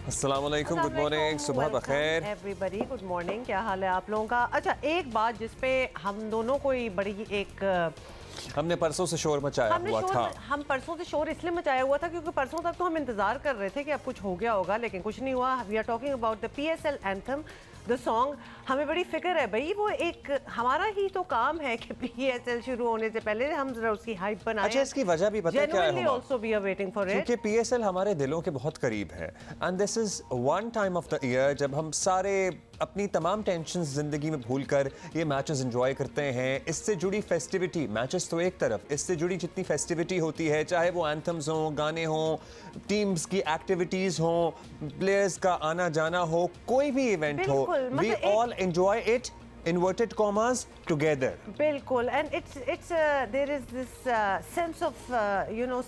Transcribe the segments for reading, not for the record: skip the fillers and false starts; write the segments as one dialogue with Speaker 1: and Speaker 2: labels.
Speaker 1: अस्सलाम वालेकुम, good morning, सुबह बखैर
Speaker 2: एवरीबॉडी, गुड मॉर्निंग। क्या हाल है आप लोगों का? अच्छा, एक बात जिस पे हम दोनों को बड़ी
Speaker 1: हमने परसों से शोर मचाया हुआ था।
Speaker 2: हम परसों से शोर इसलिए मचाया हुआ था क्योंकि परसों तक तो हम इंतजार कर रहे थे कि अब कुछ हो गया होगा, लेकिन कुछ नहीं हुआ। We are talking about the PSL anthem, the song. हमें बड़ी फिक्र है भाई, वो एक हमारा ही तो काम है कि PSL शुरू होने से पहले हम जरा उसकी हाइप बनाएं।
Speaker 1: अच्छा, इसकी वजह भी पता है क्या है?
Speaker 2: also we are waiting for it,
Speaker 1: क्योंकि PSL हमारे दिलों के बहुत करीब है and this is one time of the year जब हम सारे अपनी तमाम टेंशन जिंदगी में भूलकर ये मैचेस एंजॉय करते हैं। इससे जुड़ी फेस्टिविटी, मैचेस तो एक तरफ, इससे जुड़ी जितनी फेस्टिविटी होती है, चाहे वो एंथम्स हों, गाने हों, टीम्स की एक्टिविटीज हों, प्लेयर्स का आना जाना हो, कोई भी इवेंट हो, we all enjoy it inverted commas together.
Speaker 2: बिल्कुल, and it's there is this sense of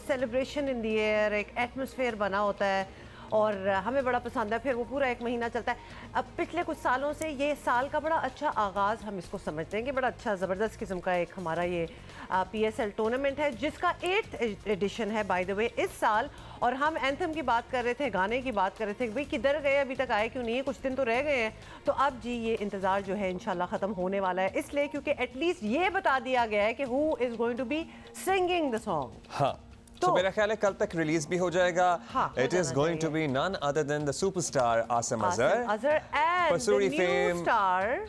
Speaker 2: celebration in the air, एक atmosphere बना होता है और हमें बड़ा पसंद है। फिर वो पूरा एक महीना चलता है। अब पिछले कुछ सालों से ये साल का बड़ा अच्छा आगाज़ हम इसको समझते हैं कि बड़ा अच्छा ज़बरदस्त किस्म का एक हमारा ये PSL टूर्नामेंट है, जिसका 8th एडिशन है बाय द वे इस साल। और हम एंथम की बात कर रहे थे, गाने की बात कर रहे थे कि भाई किधर गए, अभी तक आए क्यों नहीं है, कुछ दिन तो रह गए हैं। तो अब जी ये इंतज़ार जो है इंशाल्लाह ख़त्म होने वाला है, इसलिए क्योंकि एटलीस्ट ये बता दिया गया है कि who is going to be singing the song.
Speaker 1: हाँ, तो मेरा ख्याल है कल तक रिलीज भी हो जाएगा। It is going to be none other than the superstar Asim Azhar
Speaker 2: and
Speaker 1: Pasoori
Speaker 2: the new star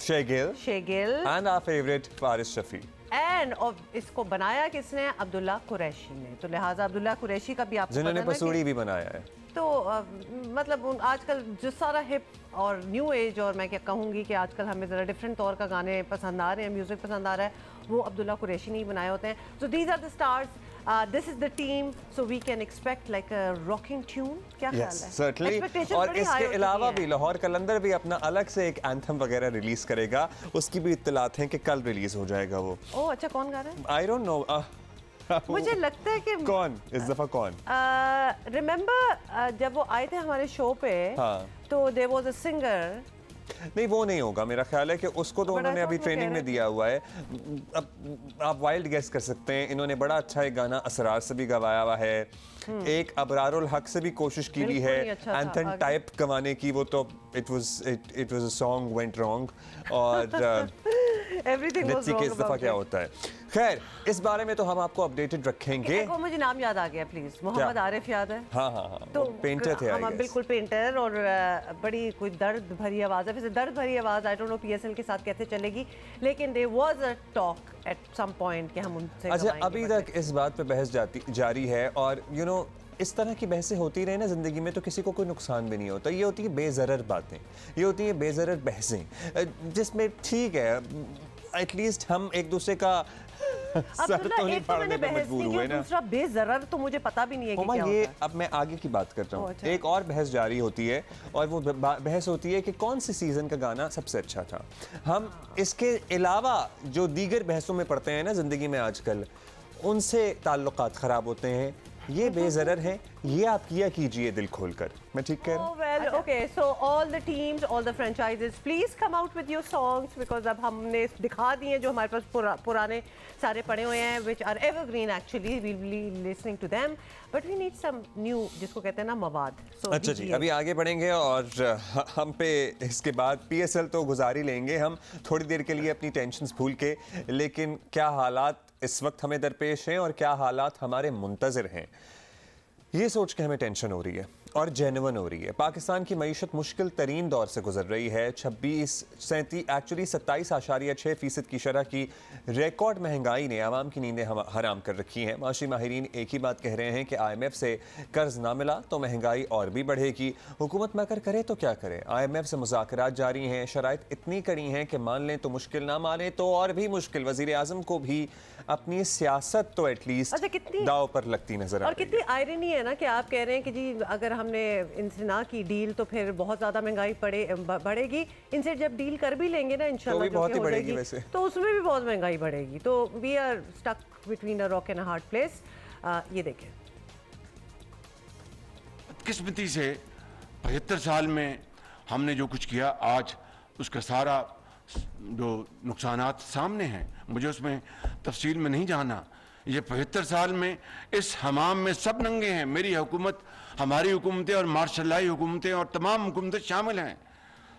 Speaker 1: Shae Gill and our favourite Faris Shafi.
Speaker 2: And और इसको बनाया किसने? अब्दुल्ला कुरैशी ने। तो लिहाजा अब्दुल्ला कुरैशी का भी आपको
Speaker 1: जिन्होंने पसूरी भी बनाया है।
Speaker 2: तो मतलब आजकल जो सारा हिप और न्यू एज, और मैं क्या कहूँगी कि आजकल हमें ज़रा डिफरेंट तौर का गाने पसंद आ रहे हैं, म्यूज़िक पसंद आ रहा है, वो अब्दुल्ला कुरैशी नहीं बनाए होते हैं। So these are the stars, this is the team, so we can expect like a rocking tune. क्या ख्याल है?
Speaker 1: Certainly. और इसके अलावा भी लाहौर कलंदर भी अपना अलग से एक एंथम वगैरह रिलीज करेगा, उसकी भी इत्तलात हैं कि कल रिलीज हो जाएगा वो।
Speaker 2: ओह अच्छा, कौन गा रहा है?
Speaker 1: I don't know.
Speaker 2: मुझे लगता है कि
Speaker 1: कौन इस दफा कौन?
Speaker 2: रिमेम्बर जब वो आए थे हमारे शो पे, तो देयर वाज अ सिंगर।
Speaker 1: नहीं, वो नहीं होगा। मेरा ख्याल है कि उसको तो उन्होंने अभी ट्रेनिंग में दिया हुआ है। अब आप वाइल्ड गेस कर सकते हैं। इन्होंने बड़ा अच्छा एक गाना असरार से भी गवाया हुआ है, एक अबरारुल हक से भी कोशिश की हुई है एंथम टाइप गवाने की। वो तो it was a song went wrong और
Speaker 2: एवरीथिंग वाज रॉन्ग।
Speaker 1: इस दफा क्या होता है? खैर, इस बारे में तो हम आपको अपडेटेड रखेंगे।
Speaker 2: मुझे नाम याद आ गया, प्लीज। मोहम्मद आरिफ याद है?
Speaker 1: हाँ,
Speaker 2: तो
Speaker 1: पेंटर थे।
Speaker 2: हाँ बिल्कुल, पेंटर। और बड़ी कोई दर्द भरी आवाज़ है। वैसे दर्द भरी आवाज़ आई डोंट नो PSL के साथ कैसे चलेगी, लेकिन there was a talk at some point कि हम उनसे।
Speaker 1: अच्छा, अभी तक इस बात पे बहस जारी है और इस तरह की बहसें होती रहे ना ज़िंदगी में, तो किसी को कोई नुकसान भी नहीं होता। ये होती है बेज़रर बातें, ये होती है बेज़रर बहसें, जिसमें ठीक है एटलीस्ट हम एक दूसरे का सर तो नहीं फाड़ने पे मजबूर हुए ना।
Speaker 2: दूसरा बेज़रर तो मुझे पता भी नहीं है कि क्या
Speaker 1: ये
Speaker 2: होता है।
Speaker 1: अब मैं आगे की बात कर रहा हूँ।
Speaker 2: अच्छा।
Speaker 1: एक और बहस जारी होती है और वो बहस होती है कि कौन सी सीजन का गाना सबसे अच्छा था। हम इसके अलावा जो दीगर बहसों में पढ़ते हैं ना ज़िंदगी में आजकल, उनसे ताल्लुकात ख़राब होते हैं। ये बेज़रर है, ये आप किया कीजिए दिल खोलकर। मैं ठीक कह रहा हूँ?
Speaker 2: Well, okay, so all the teams, all the franchises, please come out with your songs, because अब हमने दिखा दिए जो हमारे पास पुराने सारे पड़े हुए हैं, which are evergreen actually. We'll be listening to them, but we need some new, जिसको कहते हैं ना, मवाद। So
Speaker 1: अच्छा जी, अभी आगे बढ़ेंगे और हम पे इसके बाद PSL तो गुजार ही लेंगे हम थोड़ी देर के लिए अपनी टेंशन्स भूल के, लेकिन क्या हालात इस वक्त हमें दरपेश हैं और क्या हालात हमारे मुंतज़िर हैं, ये सोच के हमें टेंशन हो रही है और जेन्युइन हो रही है। पाकिस्तान की मईशत मुश्किल तरीन दौर से गुजर रही है। 27.6% की शरह की रिकॉर्ड महंगाई ने आवाम की नींदें हराम कर रखी हैं। माशी माहिरीन एक ही बात कह रहे हैं कि IMF से कर्ज ना मिला तो महंगाई और भी बढ़ेगी। हुकूमत मकर करे तो क्या करे? IMF से मुज़ाकरात जारी हैं। शराइत इतनी कड़ी हैं कि मान लें तो मुश्किल, ना माने तो और भी मुश्किल। वज़ीर आज़म को भी अपनी सियासत तो एटलीस्ट दाव पर लगती नजर आ रही है।
Speaker 2: और कितनी आयरनी है ना कि आप कह रहे हैं कि जी अगर हमने इनसे ना की डील तो फिर बहुत ज़्यादा महंगाई बढ़ेगी। इनसे जब डील कर भी लेंगे ना इंशाल्लाह,
Speaker 1: तो बहुत ही बढ़ेगी वैसे,
Speaker 2: तो उसमें भी बहुत महंगाई बढ़ेगी। तो we are stuck between a rock and a hard place. ये देखें,
Speaker 3: किस्मती से 75 साल में हमने जो कुछ किया, आज उसका सारा जो नुकसानात सामने हैं। मुझे उसमें तफसील में नहीं जाना, ये 75 साल में इस हमाम में सब नंगे हैं। मेरी हुकूमत, हमारी हुकूमतें और मार्शल्लाई हुकूमतें और तमाम हुकूमतें शामिल हैं।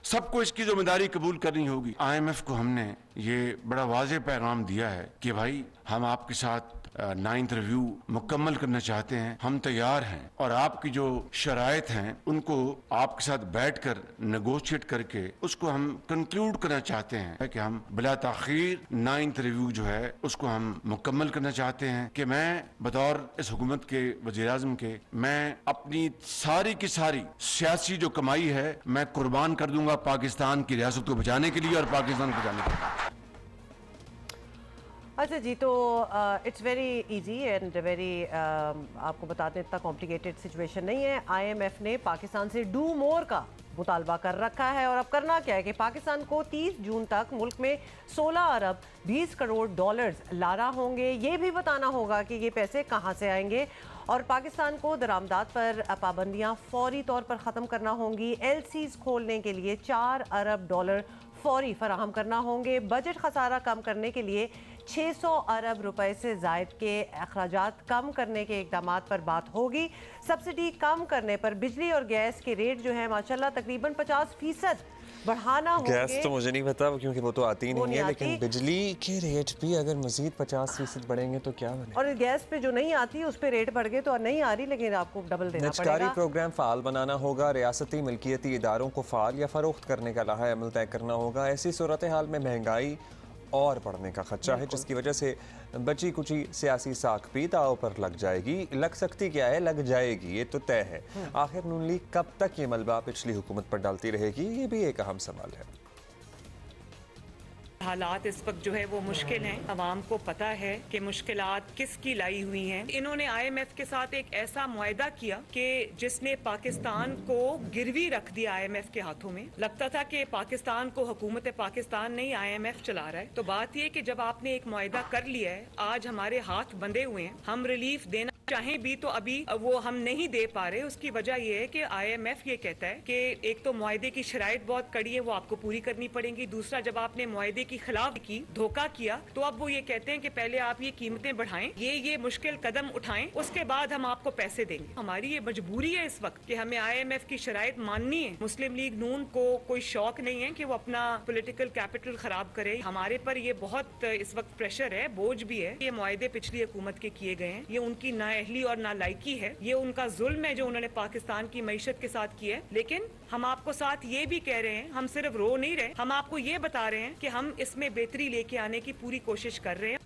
Speaker 3: सबको इसकी जिम्मेदारी कबूल करनी होगी। IMF को हमने ये बड़ा वाज़ेह पैगाम दिया है कि भाई हम आपके साथ 9th रिव्यू मुकम्मल करना चाहते हैं, हम तैयार हैं और आपकी जो शराइत हैं उनको आपके साथ बैठकर नेगोशिएट करके उसको हम कंक्लूड करना चाहते हैं कि हम बिला ताखीर 9th रिव्यू जो है उसको हम मुकम्मल करना चाहते हैं। कि मैं बतौर इस हुकूमत के वज़ीर-ए-आज़म के, मैं अपनी सारी की सारी सियासी जो कमाई है मैं कुर्बान कर दूंगा पाकिस्तान की रियासत को बचाने के लिए और पाकिस्तान को बचाने के लिए।
Speaker 2: अच्छा जी, तो it's very easy and very, आपको बताते हैं इतना कॉम्प्लिकेटेड सिचुएशन नहीं है। IMF ने पाकिस्तान से डू मोर का मुतालबा कर रखा है और अब करना क्या है कि पाकिस्तान को 30 जून तक मुल्क में 16 अरब 20 करोड़ डॉलर्स लाना होंगे। ये भी बताना होगा कि ये पैसे कहाँ से आएंगे और पाकिस्तान को दरामदात पर पाबंदियाँ फौरी तौर पर ख़त्म करना होंगी। LCs खोलने के लिए 4 अरब डॉलर फौरी फराहम करना होंगे। बजट खसारा कम करने के लिए 600 अरब रुपए से ज़ायद के अखराजात कम करने के इक़दाम पर बात होगी। सब्सिडी कम करने पर बिजली और गैस के रेट जो है माशाल्लाह तकरीबन 50% बढ़ाना होंगे।
Speaker 1: गैस तो मुझे नहीं पता क्योंकि वो तो आती नहीं है, लेकिन बिजली के रेट भी अगर मजीद 50% बढ़ेंगे तो क्या बने।
Speaker 2: और गैस पे जो नहीं आती उस पे रेट बढ़ गए तो नहीं आ रही, लेकिन आपको डबल देना पड़ेगा।
Speaker 1: निजकारी प्रोग्राम फाल बनाना होगा, रियासती मिल्कियती इदारों को फाल या फरोख्त करने का लाहा अमल तय करना होगा। ऐसी सूरत हाल में महंगाई और बढ़ने का खदशा है, जिसकी वजह से बची कुची सियासी साख भी दाव पर लग जाएगी। लग सकती क्या है, लग जाएगी, ये तो तय है। आखिर नून लीग कब तक ये मलबा पिछली हुकूमत पर डालती रहेगी, ये भी एक अहम सवाल है।
Speaker 4: हालात इस वक्त जो है वो मुश्किल हैं। अवाम को पता है कि मुश्किलात किसकी लाई हुई हैं। इन्होंने IMF के साथ एक ऐसा मुआहदा किया कि जिसने पाकिस्तान को गिरवी रख दिया IMF के हाथों में। लगता था कि पाकिस्तान को हुकूमत पाकिस्तान नहीं IMF चला रहा है। तो बात यह कि जब आपने एक मुआहदा कर लिया है, आज हमारे हाथ बंधे हुए हैं, हम रिलीफ देना चाहें भी तो अभी वो हम नहीं दे पा रहे। उसकी वजह यह है कि IMF ये कहता है कि एक तो मुआहदे की शराइत बहुत कड़ी है, वो आपको पूरी करनी पड़ेगी। दूसरा, जब आपने मुआहदे की खिलाफ की, धोखा किया, तो अब वो ये कहते हैं कि पहले आप ये कीमतें बढ़ाएं, ये मुश्किल कदम उठाएं, उसके बाद हम आपको पैसे देंगे। हमारी ये मजबूरी है इस वक्त कि हमें IMF की शराइत माननी है। मुस्लिम लीग नून को कोई शौक नहीं है कि वो अपना पॉलिटिकल कैपिटल खराब करे। हमारे पर ये बहुत इस वक्त प्रेशर है, बोझ भी है। ये मुआहदे पिछली हुकूमत के किए गए हैं, ये उनकी नाअहली और नालायकी है, ये उनका जुल्म है जो उन्होंने पाकिस्तान की मईशत के साथ किया है। लेकिन हम आपको साथ ये भी कह रहे हैं, हम सिर्फ रो नहीं रहे, हम आपको ये बता रहे हैं कि हम इसमें बेहतरी लेके आने की पूरी कोशिश कर रहे हैं।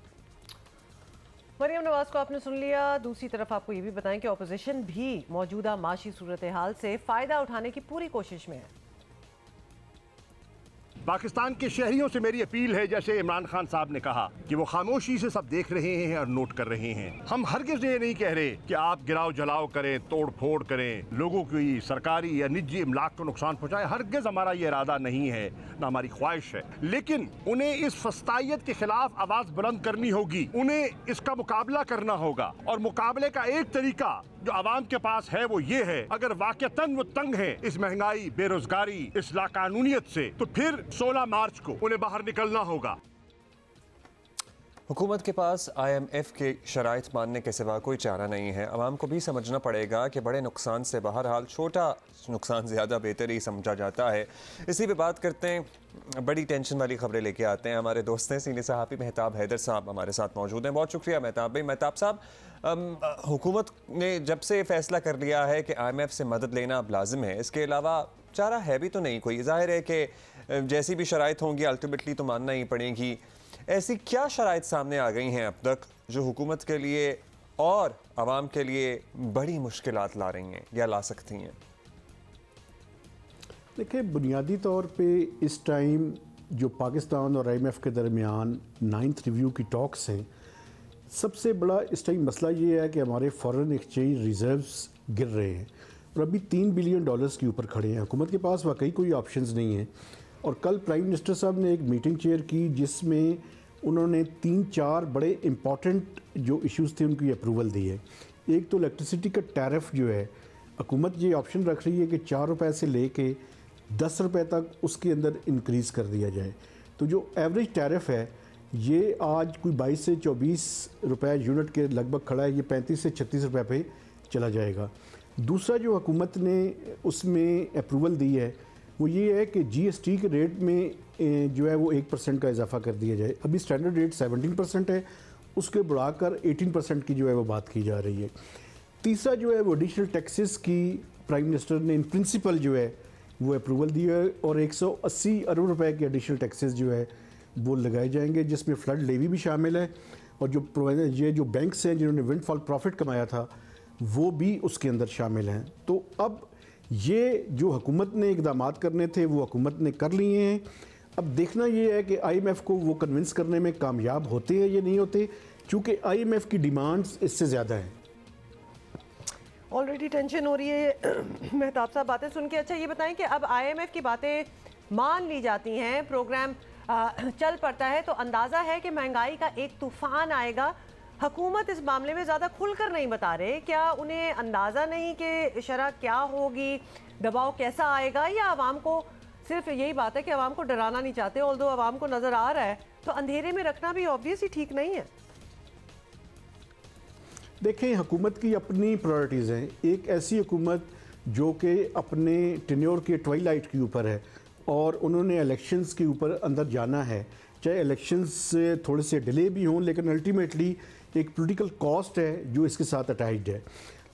Speaker 2: मरियम नवाज को आपने सुन लिया। दूसरी तरफ आपको ये भी बताएं कि ऑपोजिशन भी मौजूदा माशी सूरत हाल से फायदा उठाने की पूरी कोशिश में है।
Speaker 5: पाकिस्तान के शहरियों से मेरी अपील है, जैसे इमरान खान साहब ने कहा कि वो खामोशी से सब देख रहे हैं और नोट कर रहे हैं। हम हरगिज़ ये नहीं कह रहे कि आप गिराव जलाओ करें, तोड़ फोड़ करें, लोगों की सरकारी या निजी इमलाक को नुकसान पहुंचाएं। हरगिज़ हमारा ये इरादा नहीं है, ना हमारी ख्वाहिश है। लेकिन उन्हें इस फस्तायत के खिलाफ आवाज बुलंद करनी होगी, उन्हें इसका मुकाबला करना होगा। और मुकाबले का एक तरीका जो आवाम के पास है वो ये है, अगर वाकईतन वो तंग है इस महंगाई, बेरोजगारी, इस लाकानूनियत से, तो फिर 16 मार्च को उन्हें बाहर निकलना होगा।
Speaker 1: हुकूमत के पास IMF के शराइत मानने के सिवा कोई चारा नहीं है। आवाम को भी समझना पड़ेगा कि बड़े नुकसान से बहरहाल छोटा नुकसान ज़्यादा बेहतर ही समझा जाता है। इसी पे बात करते हैं, बड़ी टेंशन वाली खबरें लेके आते हैं। हमारे दोस्त हैं सीनियर सहाफ़ी मेहताब हैदर साहब हमारे साथ मौजूद हैं। बहुत शुक्रिया मेहताब भाई। मेहताब साहब, हुकूमत ने जब से फैसला कर लिया है कि IMF से मदद लेना अब लाजिम है, इसके अलावा चारा है भी तो नहीं कोई। ज़ाहिर है कि जैसी भी शराइत होंगी अल्टीमेटली तो मानना ही पड़ेगी। ऐसी क्या शराइत सामने आ गई हैं अब तक जो हुकूमत के लिए और आवाम के लिए बड़ी मुश्किलात ला रही हैं या ला सकती हैं?
Speaker 6: देखिए, बुनियादी तौर पे इस टाइम जो पाकिस्तान और IMF के दरमियान 9th रिव्यू की टॉक्स हैं, सबसे बड़ा इस टाइम मसला ये है कि हमारे फॉरेन एक्सचेंज रिजर्व्स गिर रहे हैं और अभी $3 बिलियन के ऊपर खड़े हैं। हुकूमत के पास वाकई कोई ऑप्शंस नहीं है। और कल प्राइम मिनिस्टर साहब ने एक मीटिंग चेयर की जिसमें उन्होंने 3-4 बड़े इम्पॉर्टेंट जो इश्यूज़ थे उनकी अप्रूवल दी है। एक तो इलेक्ट्रिसिटी का टैरिफ जो है, हुकूमत ये ऑप्शन रख रही है कि 4 रुपये से लेके 10 रुपये तक उसके अंदर इंक्रीज़ कर दिया जाए। तो जो एवरेज टैरिफ है ये आज कोई 22 से 24 रुपए यूनिट के लगभग खड़ा है, ये 35 से 36 रुपए पे चला जाएगा। दूसरा जो हुकूमत ने उसमें अप्रूवल दी है वो ये है कि जीएसटी के रेट में जो है वो 1% का इजाफा कर दिया जाए। अभी स्टैंडर्ड रेट 17% है, उसके बढ़ाकर 18% की जो है वो बात की जा रही है। तीसरा जो है वो एडिशनल टैक्सेस की प्राइम मिनिस्टर ने इन प्रिंसिपल जो है वो अप्रूवल दी है और 180 अरब रुपए के एडिशनल टैक्सेस जो है वो लगाए जाएंगे, जिसमें फ्लड लेवी भी शामिल है और ये जो बैंक्स हैं जिन्होंने विंडफॉल प्रॉफिट कमाया था वो भी उसके अंदर शामिल हैं। तो अब ये जो हुकूमत ने इक़दाम करने थे वो हुकूमत ने कर लिए हैं। अब देखना ये है कि IMF को वो कन्विंस करने में कामयाब होते हैं या नहीं होते, क्योंकि IMF की डिमांड्स इससे ज़्यादा हैं।
Speaker 2: ऑलरेडी टेंशन हो रही है मेहताब साहब बातें सुन के। अच्छा ये बताएं कि अब IMF की बातें मान ली जाती हैं, प्रोग्राम चल पड़ता है, तो अंदाज़ा है कि महंगाई का एक तूफ़ान आएगा। हुकूमत इस मामले में ज़्यादा खुलकर नहीं बता रहे, क्या उन्हें अंदाज़ा नहीं कि शरह क्या होगी, दबाव कैसा आएगा, या आवाम को सिर्फ यही बात है कि आवाम को डराना नहीं चाहते, ऑल्दो आवाम को नज़र आ रहा है तो अंधेरे में रखना भी ऑब्वियसली ठीक नहीं है।
Speaker 6: देखें, हुकूमत की अपनी प्रायोरिटीज़ हैं। एक ऐसी हुकूमत जो कि अपने टेन्योर के ट्वाइलाइट के ऊपर है और उन्होंने इलेक्शंस के ऊपर अंदर जाना है, चाहे इलेक्शंस से थोड़े से डिले भी हों, लेकिन अल्टीमेटली एक पॉलिटिकल कॉस्ट है जो इसके साथ अटैच्ड है।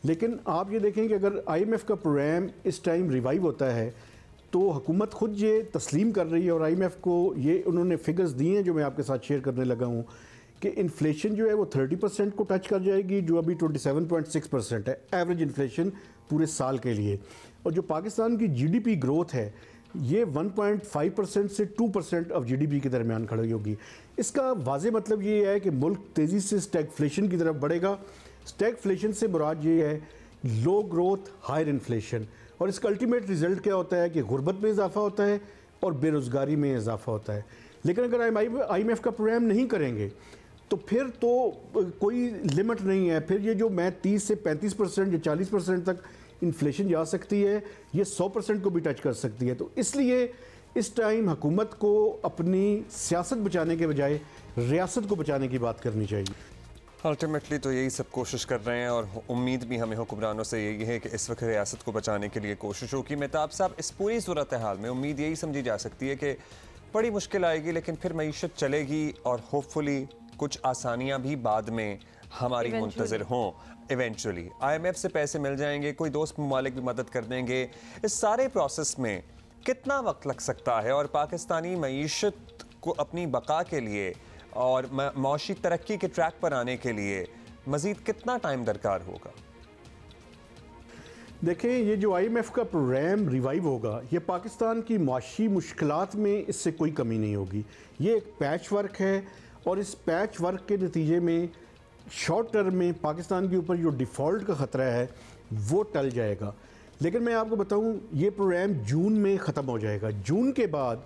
Speaker 6: लेकिन आप ये देखें कि अगर IMF का प्रोग्राम इस टाइम रिवाइव होता है तो हुकूमत खुद ये तस्लीम कर रही है और IMF को ये उन्होंने फिगर्स दिए हैं जो मैं आपके साथ शेयर करने लगा हूँ कि इन्फ्लेशन जो है वो 30% को टच कर जाएगी, जो अभी 27.6% है एवरेज इन्फ्लेशन पूरे साल के लिए। और जो पाकिस्तान की GDP ग्रोथ है ये 1.5% से 2% ऑफ GDP के दरमियान खड़ी होगी। इसका वाज़े मतलब ये है कि मुल्क तेज़ी से स्टैगफ्लेशन की तरफ बढ़ेगा। स्टैगफ्लेशन से मुराद ये है लो ग्रोथ हायर इन्फ्लेशन, और इसका अल्टीमेट रिजल्ट क्या होता है कि गुर्बत में इजाफा होता है और बेरोज़गारी में इजाफा होता है। लेकिन अगर IMF का प्रोग्राम नहीं करेंगे तो फिर तो कोई लिमिट नहीं है। फिर ये जो मैं 30 से 35% या 40% तक इन्फ्लेशन जा सकती है, ये 100% को भी टच कर सकती है। तो इसलिए इस टाइम हुकूमत को अपनी सियासत बचाने के बजाय रियासत को बचाने की बात करनी चाहिए।
Speaker 1: अल्टीमेटली तो यही सब कोशिश कर रहे हैं और उम्मीद भी हमें हुक्मरानों से यही है कि इस वक्त रियासत को बचाने के लिए कोशिश होगी। मेहताब साहब, इस पूरी सूरत हाल में उम्मीद यही समझी जा सकती है कि बड़ी मुश्किल आएगी लेकिन फिर मईशत चलेगी और होपफुली कुछ आसानियाँ भी बाद में हमारी मुंतज़िर हों। इवेंचुअली IMF से पैसे मिल जाएंगे, कोई दोस्त ममालिक भी मदद कर देंगे। इस सारे प्रोसेस में कितना वक्त लग सकता है और पाकिस्तानी मईशत को अपनी बका के लिए और मौशी तरक्की के ट्रैक पर आने के लिए मज़ीद कितना टाइम दरकार होगा?
Speaker 6: देखें, ये जो IMF का प्रोग्राम रिवाइव होगा, ये पाकिस्तान की माशी मुश्किलात में इससे कोई कमी नहीं होगी। ये एक पैच वर्क है और इस पैच वर्क के नतीजे में शॉर्ट टर्म में पाकिस्तान के ऊपर जो डिफ़ॉल्ट का ख़तरा है वो टल जाएगा। लेकिन मैं आपको बताऊं, ये प्रोग्राम जून में ख़त्म हो जाएगा। जून के बाद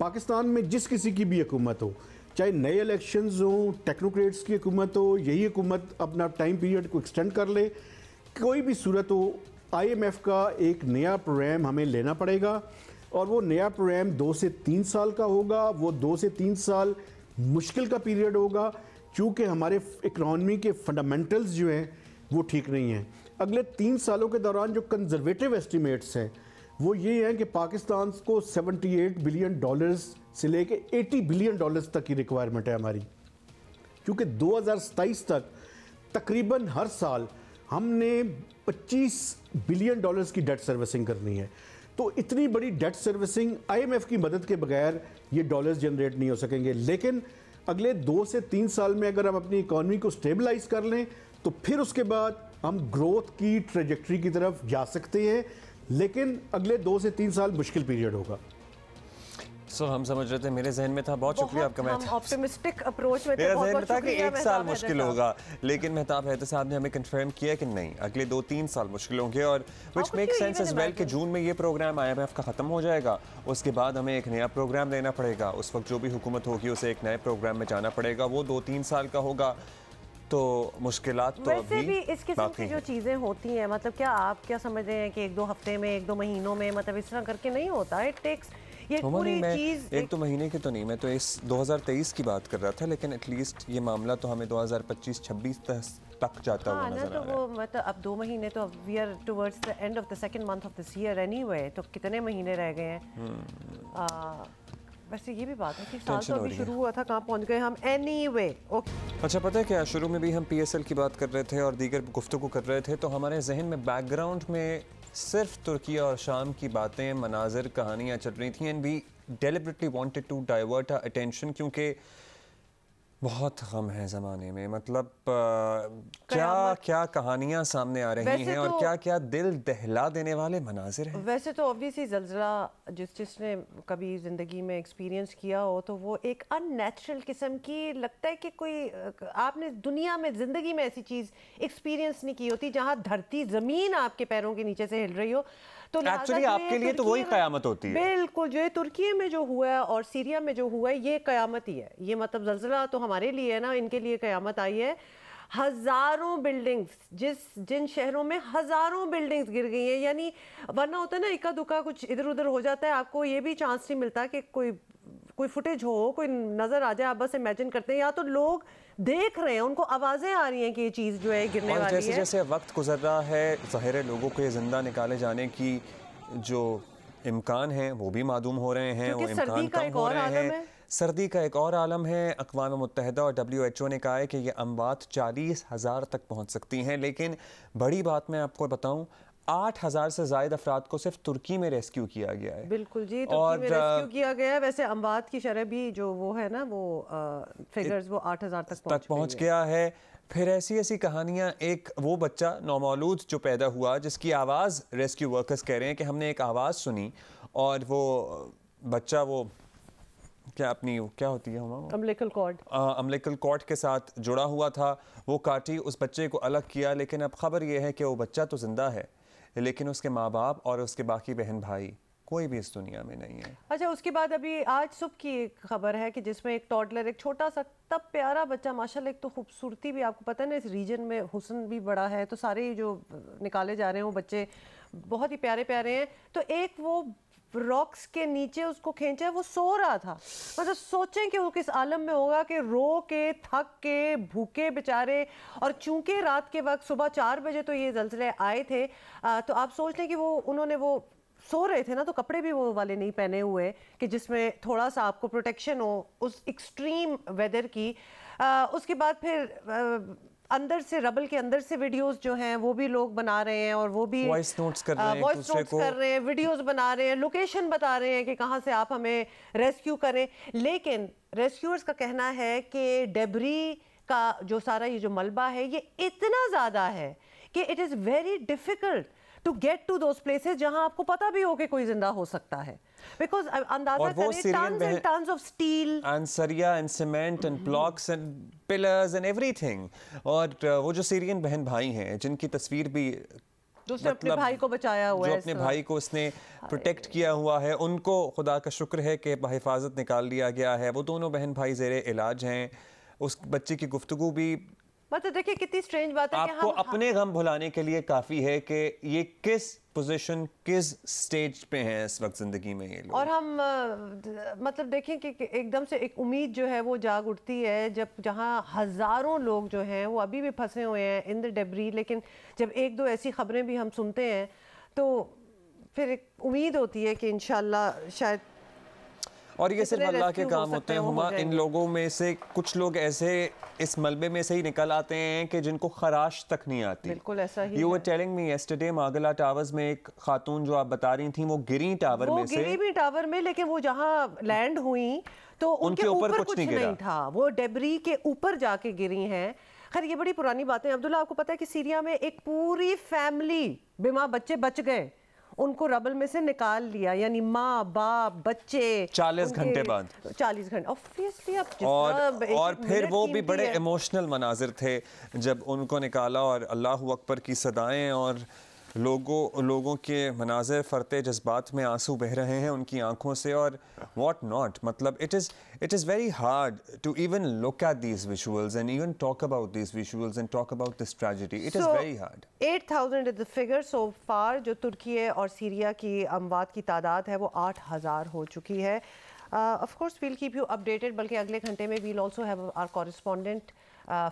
Speaker 6: पाकिस्तान में जिस किसी की भी हुकूमत हो, चाहे नए इलेक्शंस हों, टेक्नोक्रेट्स की हुकूमत हो, यही हुकूमत अपना टाइम पीरियड को एक्सटेंड कर ले, कोई भी सूरत हो, IMF का एक नया प्रोग्राम हमें लेना पड़ेगा और वो नया प्रोग्राम 2 से 3 साल का होगा। वो 2 से 3 साल मुश्किल का पीरियड होगा क्योंकि हमारे इकनॉमी के फंडामेंटल्स जो हैं वो ठीक नहीं हैं। अगले 3 सालों के दौरान जो कंजर्वेटिव एस्टिमेट्स हैं वो ये हैं कि पाकिस्तान को $78 बिलियन से लेके $80 बिलियन तक की रिक्वायरमेंट है हमारी, क्योंकि 2027 तक तकरीबन हर साल हमने $25 बिलियन की डेट सर्विसिंग करनी है। तो इतनी बड़ी डेट सर्विसिंग IMF की मदद के बगैर ये डॉलर्स जनरेट नहीं हो सकेंगे। लेकिन अगले 2 से 3 साल में अगर हम अपनी इकॉनमी को स्टेबलाइज कर लें तो फिर उसके बाद हम ग्रोथ की ट्रेजेक्टरी की तरफ जा सकते हैं। लेकिन अगले 2 से 3 साल मुश्किल पीरियड होगा।
Speaker 1: हम समझ रहे थे, मेरे जहन में था, बहुत शुक्रिया आपका। मैं
Speaker 2: ऑप्टिमिस्टिक अप्रोच में थे,
Speaker 1: मेरा
Speaker 2: बहुत
Speaker 1: जहन में था कि 1 साल मुश्किल होगा, लेकिन मेहताब हैदर साहब ने हमें कंफर्म किया कि नहीं, अगले 2-3 साल मुश्किल होंगे। और which make sense as well कि जून में ये प्रोग्राम IMF का ख़त्म हो जाएगा, उसके बाद हमें एक नया प्रोग्राम लेना पड़ेगा। उस वक्त जो भी हुकूमत होगी उसे एक नए प्रोग्राम में जाना पड़ेगा, वो 2-3 साल का होगा। तो मुश्किलात तो
Speaker 2: वैसे भी इस किस्म की जो चीज़ें होती हैं, मतलब क्या आप क्या समझ रहे हैं कि 1-2 हफ्ते में, 1-2 महीनों में, मतलब इस तरह करके नहीं होता। इट टेक्स, ये पूरी चीज
Speaker 1: एक 2 महीने की तो नहीं, मैं तो इस 2023 की बात कर रहा था, लेकिन एटलीस्ट ये मामला तो हमें 2025-26 तक जाता हुआ नजर आ रहा है।
Speaker 2: वो मतलब अब 2 महीने तो we are towards the end of the second month of this year anyway, तो कितने महीने रह गए हैं। वैसे ये भी बात है कि साल तो अभी शुरू हुआ था, कहाँ पहुंच गए हम एनीवे।
Speaker 1: अच्छा, पता है क्या, शुरू में भी हम PSL की बात कर रहे थे और दीगर गुफ्तगू कर रहे थे, तो हमारे जहन में बैकग्राउंड में सिर्फ तुर्की और शाम की बातें, मनाजिर, कहानियाँ चल रही थी, and we deliberately wanted to divert our attention, क्योंकि बहुत गम है ज़माने में। मतलब क्या क्या कहानियाँ सामने आ रही हैं और क्या क्या दिल दहला देने वाले मनाजिर हैं।
Speaker 2: वैसे तो ऑब्वियसली ज़ल्ज़ला जिसने कभी ज़िंदगी में एक्सपीरियंस किया हो तो वो एक अननेचुरल किस्म की लगता है कि कोई आपने दुनिया में ज़िंदगी में ऐसी चीज़ एक्सपीरियंस नहीं की होती जहाँ धरती ज़मीन आपके पैरों के नीचे से हिल रही हो। तो
Speaker 1: एक्चुअली आपके लिए तो वही क़यामत होती है।
Speaker 2: बिल्कुल, जो है तुर्की में जो हुआ है और सीरिया में जो हुआ है ये क़यामत ही है। ये मतलब ज़ल्ज़ला तो हमारे लिए है ना, इनके लिए क़यामत आई है। हज़ारों बिल्डिंग्स, जिन शहरों में हज़ारों बिल्डिंग्स गिर गई हैं, यानी वरना होता है ना इक्का दुक्का कुछ इधर उधर हो जाता है, आपको ये भी चांस नहीं मिलता कि कोई फुटेज हो, कोई नज़र आ जाए, आप बस इमेजिन करते हैं, या तो लोग देख रहे हैं, उनको आवाज़ें आ रही हैं कि ये चीज़ जो है गिरने वाली है।
Speaker 1: जैसे जैसे वक्त गुजर रहा है, ज़ाहिर है लोगों को ये जिंदा निकाले जाने की जो इम्कान है वो भी मादूम हो रहे हैं, वो इम्कान कम हो रहे हैं। सर्दी का एक और आलम है। अक़वाम मुत्तहिदा और WHO ने कहा है कि ये अमवात 40,000 तक पहुँच सकती हैं, लेकिन बड़ी बात मैं आपको बताऊँ, 8,000 से ज़ायद अफराद को सिर्फ तुर्की में रेस्क्यू किया गया है।
Speaker 2: बिल्कुल जी, तुर्की में रेस्क्यू किया गया है। वैसे अमवात की शरह भी जो वो है ना, वो फिगर्स वो 8,000 तक पहुंच
Speaker 1: गया है। फिर ऐसी ऐसी कहानियाँ, एक वो बच्चा नौमौलूद जो पैदा हुआ जिसकी आवाज़ रेस्क्यू वर्कर्स कह रहे हैं कि हमने एक आवाज़ सुनी और वो बच्चा वो क्या होती है
Speaker 2: अम्बिलिकल
Speaker 1: कॉर्ड के साथ जुड़ा हुआ था, वो काटी, उस बच्चे को अलग किया, लेकिन अब खबर ये है कि वो बच्चा तो जिंदा है लेकिन उसके माँ बाप और उसके बाकी बहन भाई कोई भी इस दुनिया में नहीं है।
Speaker 2: अच्छा, उसके बाद अभी आज सुबह की एक खबर है कि जिसमें एक टॉडलर, एक छोटा सा तब प्यारा बच्चा, माशाल्लाह, एक तो खूबसूरती भी, आपको पता है ना इस रीजन में हुस्न भी बड़ा है, तो सारे जो निकाले जा रहे हैं वो बच्चे बहुत ही प्यारे प्यारे हैं। तो एक वो रॉक्स के नीचे उसको खींचा है, वो सो रहा था। मतलब सोचें कि वो किस आलम में होगा कि रो के, थक के, भूखे बेचारे, और चूंकि रात के वक्त सुबह 4 बजे तो ये ज़ल्ज़ले आए थे, तो आप सोच लें कि उन्होंने वो सो रहे थे ना, तो कपड़े भी वो वाले नहीं पहने हुए कि जिसमें थोड़ा सा आपको प्रोटेक्शन हो उस एक्सट्रीम वेदर की। उसके बाद फिर अंदर से, रबल के अंदर से वीडियोस जो हैं वो भी लोग बना रहे हैं और वो भी
Speaker 1: वॉइस नोट्स कर रहे हैं,
Speaker 2: वीडियोस बना रहे हैं, लोकेशन बता रहे हैं कि कहाँ से आप हमें रेस्क्यू करें। लेकिन रेस्क्यूअर्स का कहना है कि डेब्री का जो सारा ये जो मलबा है ये इतना ज़्यादा है कि it is very difficult to get to those places जहां आपको पता भी हो कि कोई जिंदा हो सकता है, बिकॉज अंदाजा करें tons and tons of steel
Speaker 1: and sariya and cement and blocks and pillars and everything. और वो जो सीरियन बहन भाई हैं जिनकी तस्वीर भी
Speaker 2: दूसरे अपने भाई को बचाया हुआ है,
Speaker 1: जो अपने भाई को उसने प्रोटेक्ट किया हुआ है, उनको खुदा का शुक्र है कि बहिफाजत निकाल लिया गया है। वो दोनों बहन भाई ज़ेरे इलाज हैं। उस बच्चे की गुफ्तगू भी,
Speaker 2: मतलब देखिए कितनी स्ट्रेंज बात है
Speaker 1: आपको
Speaker 2: कि हम
Speaker 1: अपने गम भुलाने के लिए काफ़ी है कि ये किस पोजीशन, किस स्टेज पे हैं इस वक्त ज़िंदगी में ये लोग।
Speaker 2: और हम मतलब देखें कि एकदम से एक उम्मीद जो है वो जाग उठती है जब जहाँ हज़ारों लोग जो हैं वो अभी भी फंसे हुए हैं इन द डेब्री। लेकिन जब एक दो ऐसी खबरें भी हम सुनते हैं तो फिर एक उम्मीद होती है कि इंशाल्लाह शायद,
Speaker 1: और ये सिर्फ अल्लाह के काम होते हैं हुमा। इन लोगों में से कुछ लोग ऐसे इस मलबे में से ही निकल आते हैं कि जिनको खराश तक नहीं आती।
Speaker 2: बिल्कुल ऐसा ही।
Speaker 1: You were telling me yesterday, Margalla towers में एक खातून जो आप बता रही थी वो गिरी टावर में से,
Speaker 2: गिरी भी टावर में, लेकिन वो जहाँ लैंड हुई तो उनके ऊपर कुछ नहीं था, वो डेब्री के ऊपर जाके गिरी हैं। खैर ये बड़ी पुरानी बातें। अब्दुल्ला, आपको पता है कि सीरिया में एक पूरी फैमिली, बीमार बच्चे बच गए, उनको रबल में से निकाल लिया, यानी माँ बाप बच्चे
Speaker 1: 40 घंटे बाद,
Speaker 2: 40 घंटे ऑब्वियसली।
Speaker 1: और फिर वो भी बड़े इमोशनल मनाजिर थे जब उनको निकाला और अल्लाहू अकबर की सदाएं और लोगों के मनाज़र फरते जज्बात में आंसू बह रहे हैं उनकी आंखों से और व्हाट नॉट, मतलब it is very hard to even look at these visuals and even talk about these visuals and talk about this tragedy. It is very hard.
Speaker 2: 8,000 is the figure so far. जो तुर्की और Syria की अमवात की तादाद है वो 8,000 हो चुकी है. Of course we'll keep you updated, बल्कि अगले घंटे में we'll also have our correspondent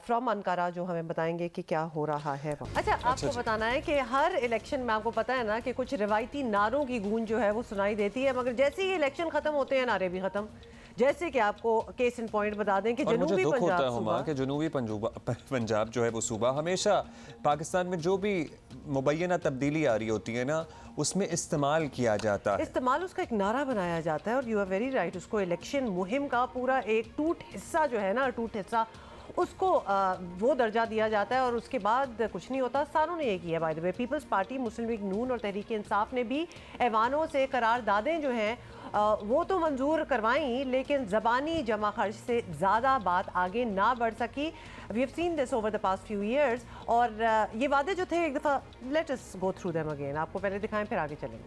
Speaker 2: from Ankara जो हमें बताएंगे कि क्या हो रहा है. अच्छा, आपको बताना है कि हर इलेक्शन में आपको पता है ना कि कुछ रिवायती नारों की गूंज जो है वो सुनाई देती है, मगर जैसे ही इलेक्शन खत्म होते हैं नारे भी खत्म. जैसे कि आपको केस इन पॉइंट बता दें कि जनूबी पंजाब जो है वो सूबा हमेशा पाकिस्तान में जो भी मुबैना तब्दीली आ रही होती है ना उसमें इस्तेमाल किया जाता है. इस्तेमाल उसका एक नारा बनाया जाता है और यू आर वेरी राइट. उसको इलेक्शन मुहिम का पूरा एक टूट हिस्सा जो है ना, टूट हिस्सा उसको वो दर्जा दिया जाता है और उसके बाद कुछ नहीं होता. सारों ने ये किया by the way. Peoples Party, Muslim League Noon और तहरीक इंसाफ ने भी ऐवानों से करारदादें जो हैं वो तो मंजूर करवाई, लेकिन ज़बानी जमा खर्च से ज़्यादा बात आगे ना बढ़ सकी. We have seen this over the past few years. और ये वादे जो थे एक दफ़ा let us go through them again. आपको पहले दिखाएं फिर आगे चलेंगे.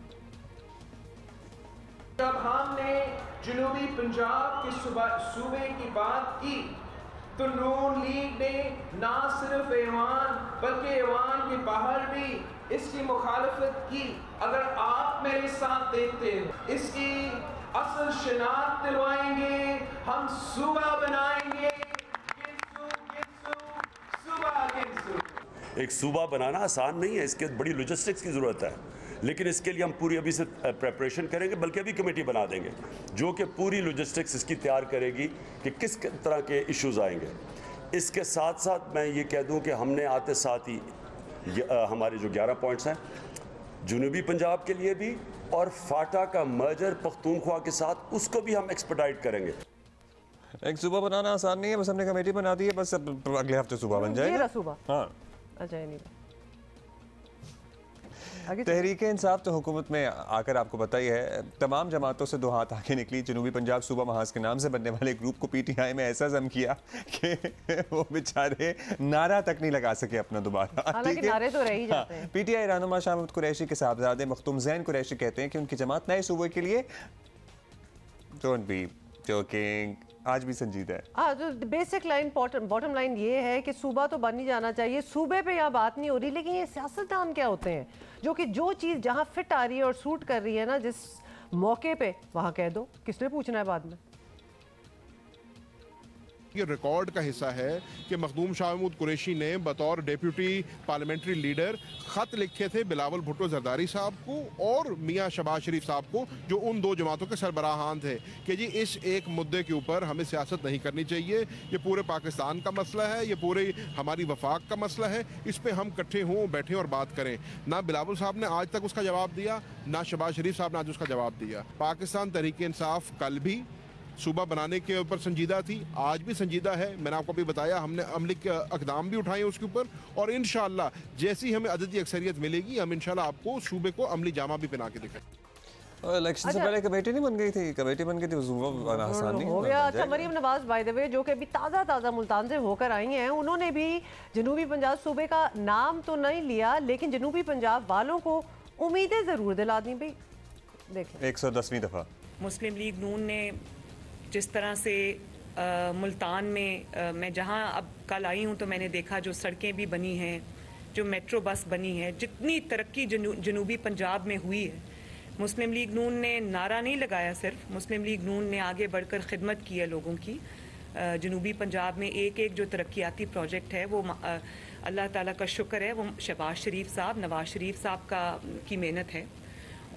Speaker 7: जब हमने जनूबी पंजाब के सूबे की बात की तो नून लीग ने ना सिर्फ ऐवान बल्कि ऐवान के बाहर भी इसकी मुखालफत की. अगर आप मेरे साथ देखते हैं इसकी असल शिनाख्त दिलवाएंगे, हम सूबा बनाएंगे.
Speaker 8: एक सूबा बनाना आसान नहीं है, इसके बड़ी लॉजिस्टिक्स की ज़रूरत है, लेकिन इसके लिए हम पूरी अभी से प्रेपरेशन करेंगे, बल्कि अभी कमेटी बना देंगे जो कि पूरी लॉजिस्टिक्स इसकी तैयार करेगी कि किस तरह के इश्यूज़ आएंगे. इसके साथ साथ मैं ये कह दूं कि हमने आते साथ ही हमारे जो 11 पॉइंट्स हैं जनूबी पंजाब के लिए भी और फाटा का मर्जर पख्तूनख्वा के साथ उसको भी हम एक्सपर्टाइट करेंगे.
Speaker 1: एक सूबा बनाना आसान नहीं है, बस हमने कमेटी बना दी है, बस अगले हफ्ते सूबा बन जाएगा. हाँ, अच्छा. नहीं, तहरीक इंसाफ तो हुकूमत में आकर आपको पता ही है तमाम जमातों से दो हाथ आगे निकली. जनूबी पंजाब सूबा महाज के नाम से बनने वाले ग्रुप को पीटीआई में ऐसा जम किया कि वो बेचारे नारा तक नहीं लगा सके अपना दोबारा.
Speaker 2: हालांकि नारे तो रह ही जाते हैं.
Speaker 1: पीटीआई रहनुमा शाह महमूद कुरैशी के साहबजादे मखदूम ज़ैन कुरैशी कहते हैं कि उनकी जमात नए सूबे के लिए डोंट बी जोकिंग आज भी संजीदा है. हाँ,
Speaker 2: तो बेसिक लाइन बॉटम लाइन ये है कि सूबा तो बन ही जाना चाहिए. सूबे पे यहाँ बात नहीं हो रही, लेकिन ये सियासतदान क्या होते हैं जो कि जो चीज़ जहाँ फिट आ रही है और सूट कर रही है ना जिस मौके पे, वहाँ कह दो. किसने पूछना है बाद में.
Speaker 5: ये रिकॉर्ड का हिस्सा है कि मखदूम शाह महमूद कुरैशी ने बतौर डेप्यूटी पार्लियामेंट्री लीडर खत लिखे थे बिलावल भुट्टो जरदारी साहब को और मियां शहबाज शरीफ साहब को, जो उन दो जमातों के सरबराहान थे, कि जी इस एक मुद्दे के ऊपर हमें सियासत नहीं करनी चाहिए. ये पूरे पाकिस्तान का मसला है, ये पूरे हमारी वफाक का मसला है, इस पर हम इकट्ठे हों, बैठें और बात करें. ना बिलावल साहब ने आज तक उसका जवाब दिया, ना शहबाज शरीफ साहब ने आज उसका जवाब दिया. पाकिस्तान तहरीक इंसाफ कल भी सूबा बनाने के ऊपर संजीदा थी, आज भी संजीदा है. मैंने आपको भी बताया हमने अमली अकदाम भी उठाए उसके ऊपर, और इंशाअल्लाह जैसी हमें अददी अक्सरियत मिलेगी हम इंशाअल्लाह आपको सूबे को अमली जामा भी पहना के दिखाएंगे.
Speaker 1: इलेक्शन से पहले कमेटी नहीं बन गई थी, कमेटी बन गई थी, सूबा आसान नहीं
Speaker 2: हो गया. अच्छा, मरीम नवाज बाय द वे जो कि अभी ताज़ा मुल्तान से होकर आई हैं, उन्होंने भी जनूबी पंजाब सूबे का नाम तो नहीं लिया, लेकिन जनूबी पंजाब वालों को उम्मीदें ज़रूर दिला दी. भाई देखें
Speaker 1: 110वीं दफ़ा
Speaker 4: मुस्लिम लीग नून ने जिस तरह से मुल्तान में मैं जहाँ अब कल आई हूँ तो मैंने देखा जो सड़कें भी बनी हैं, जो मेट्रो बस बनी है, जितनी तरक्की जनूबी पंजाब में हुई है. मुस्लिम लीग नून ने नारा नहीं लगाया सिर्फ, मुस्लिम लीग नून ने आगे बढ़कर खिदमत की है लोगों की. जनूबी पंजाब में एक जो तरक्याती प्रोजेक्ट है वो अल्लाह ताला का शुक्र है, वो शहबाज शरीफ साहब, नवाज शरीफ साहब की मेहनत है.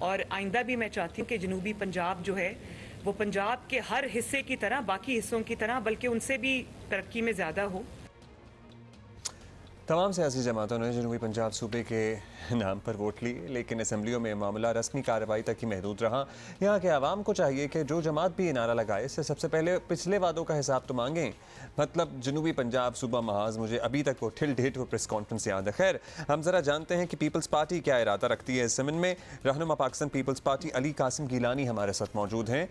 Speaker 4: और आइंदा भी मैं चाहती हूँ कि जनूबी पंजाब जो है वो पंजाब के हर हिस्से की तरह, बाकी हिस्सों की तरह, बल्कि उनसे भी तरक्की में ज़्यादा हो.
Speaker 1: तमाम सियासी जमातों ने जनूबी पंजाब सूबे के नाम पर वोट ली, लेकिन असम्बलियों में मामला रस्मी कार्रवाई तक ही महदूद रहा. यहाँ के आवाम को चाहिए कि जो जमात भी ये नारा लगाए इससे सबसे पहले पिछले वादों का हिसाब तो मांगें. मतलब जनूबी पंजाब सूबा महाज, मुझे अभी तक वो ठिल डेट वो प्रेस कॉन्फ्रेंस याद है. खैर, हम ज़रा जानते हैं कि पीपल्स पार्टी क्या इरादा रखती है इस ज़मीन में. रहनुमा पाकिस्तान पीपल्स पार्टी अली कासिम गिलानी हमारे साथ मौजूद हैं.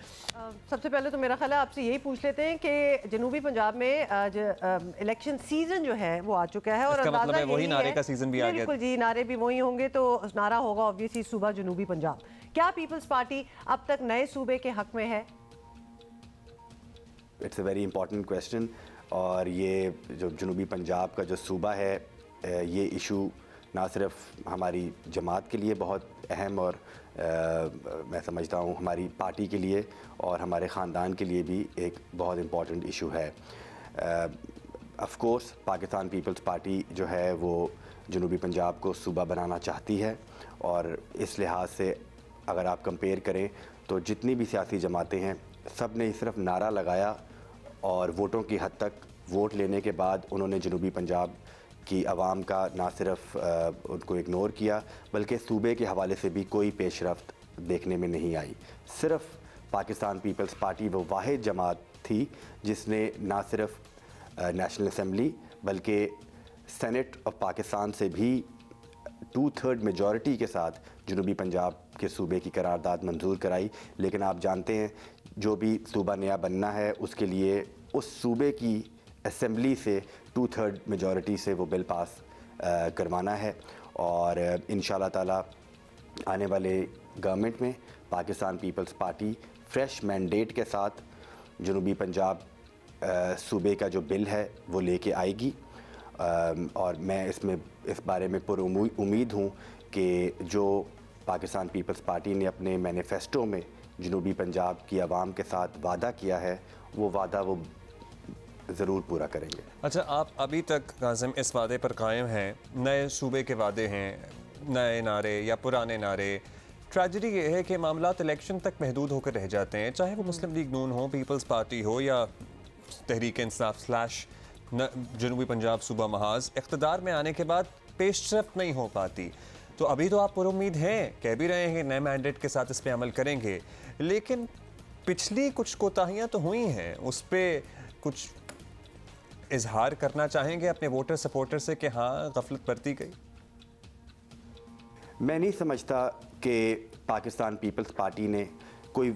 Speaker 2: सबसे पहले तो मेरा ख्याल है आपसे यही पूछ लेते हैं कि जनूबी पंजाब में इलेक्शन सीजन जो है वो आ चुका है और
Speaker 1: इसका मतलब है वही
Speaker 2: यही
Speaker 1: नारे का सीजन भी आ गया।
Speaker 2: बिल्कुल जी, नारे भी वही होंगे, तो नारा होगा ऑब्वियसली सूबा जनूबी पंजाब। क्या पीपल्स पार्टी अब तक नए सूबे के हक में है?
Speaker 9: It's a very important question. और ये जो जनूबी पंजाब का जो सूबा है, ये इशू ना सिर्फ हमारी जमात के लिए बहुत अहम और मैं समझता हूँ हमारी पार्टी के लिए और हमारे ख़ानदान के लिए भी एक बहुत इम्पॉर्टेंट इशू है। ऑफ कोर्स पाकिस्तान पीपल्स पार्टी जो है वो जनूबी पंजाब को सूबा बनाना चाहती है, और इस लिहाज से अगर आप कंपेयर करें तो जितनी भी सियासी जमातें हैं सब ने सिर्फ नारा लगाया और वोटों की हद तक वोट लेने के बाद उन्होंने जनूबी पंजाब की आवाम का ना सिर्फ उनको इग्नोर किया बल्कि सूबे के हवाले से भी कोई पेशरफ्त देखने में नहीं आई। सिर्फ पाकिस्तान पीपल्स पार्टी वो वाहिद जमात थी जिसने ना सिर्फ नेशनल असम्बली बल्कि सेनेट ऑफ पाकिस्तान से भी 2/3 मेजॉरिटी के साथ जनूबी पंजाब के सूबे की करारदाद मंजूर कराई। लेकिन आप जानते हैं जो भी सूबा नया बनना है उसके लिए उस सूबे की असम्बली से 2/3 मेजॉरिटी से वो बिल पास करवाना है, और इंशाल्लाह ताला आने वाले गवर्नमेंट में पाकिस्तान पीपल्स पार्टी फ्रेश मैंडेट के साथ जनूबी पंजाब सूबे का जो बिल है वो लेके आएगी। और मैं इस बारे में उम्मीद हूँ कि जो पाकिस्तान पीपल्स पार्टी ने अपने मैनिफेस्टो में जनूबी पंजाब की आवाम के साथ वादा किया है वो वादा वो ज़रूर पूरा करेंगे।
Speaker 1: अच्छा, आप अभी तक कासिम इस वादे पर कायम हैं? नए सूबे के वादे हैं, नए नारे या पुराने नारे। ट्रेजेडी ये है कि मामलात इलेक्शन तक महदूद होकर रह जाते हैं, चाहे वो मुस्लिम लीग नून हो, पीपल्स पार्टी हो या तहरीक इंसाफ / जनूबी पंजाब सूबा महाज। इख्तिदार में आने के बाद पेशरफ्त नहीं हो पाती। तो अभी तो आप पुरुम्मीद हैं, कह भी रहे हैं नए मैंडेट के साथ इस पर अमल करेंगे, लेकिन पिछली कुछ कोताहियाँ तो हुई हैं, उस पर कुछ इजहार करना चाहेंगे अपने वोटर सपोर्टर से कि हाँ गफलत बरती गई?
Speaker 9: मैं नहीं समझता कि पाकिस्तान पीपल्स पार्टी ने कोई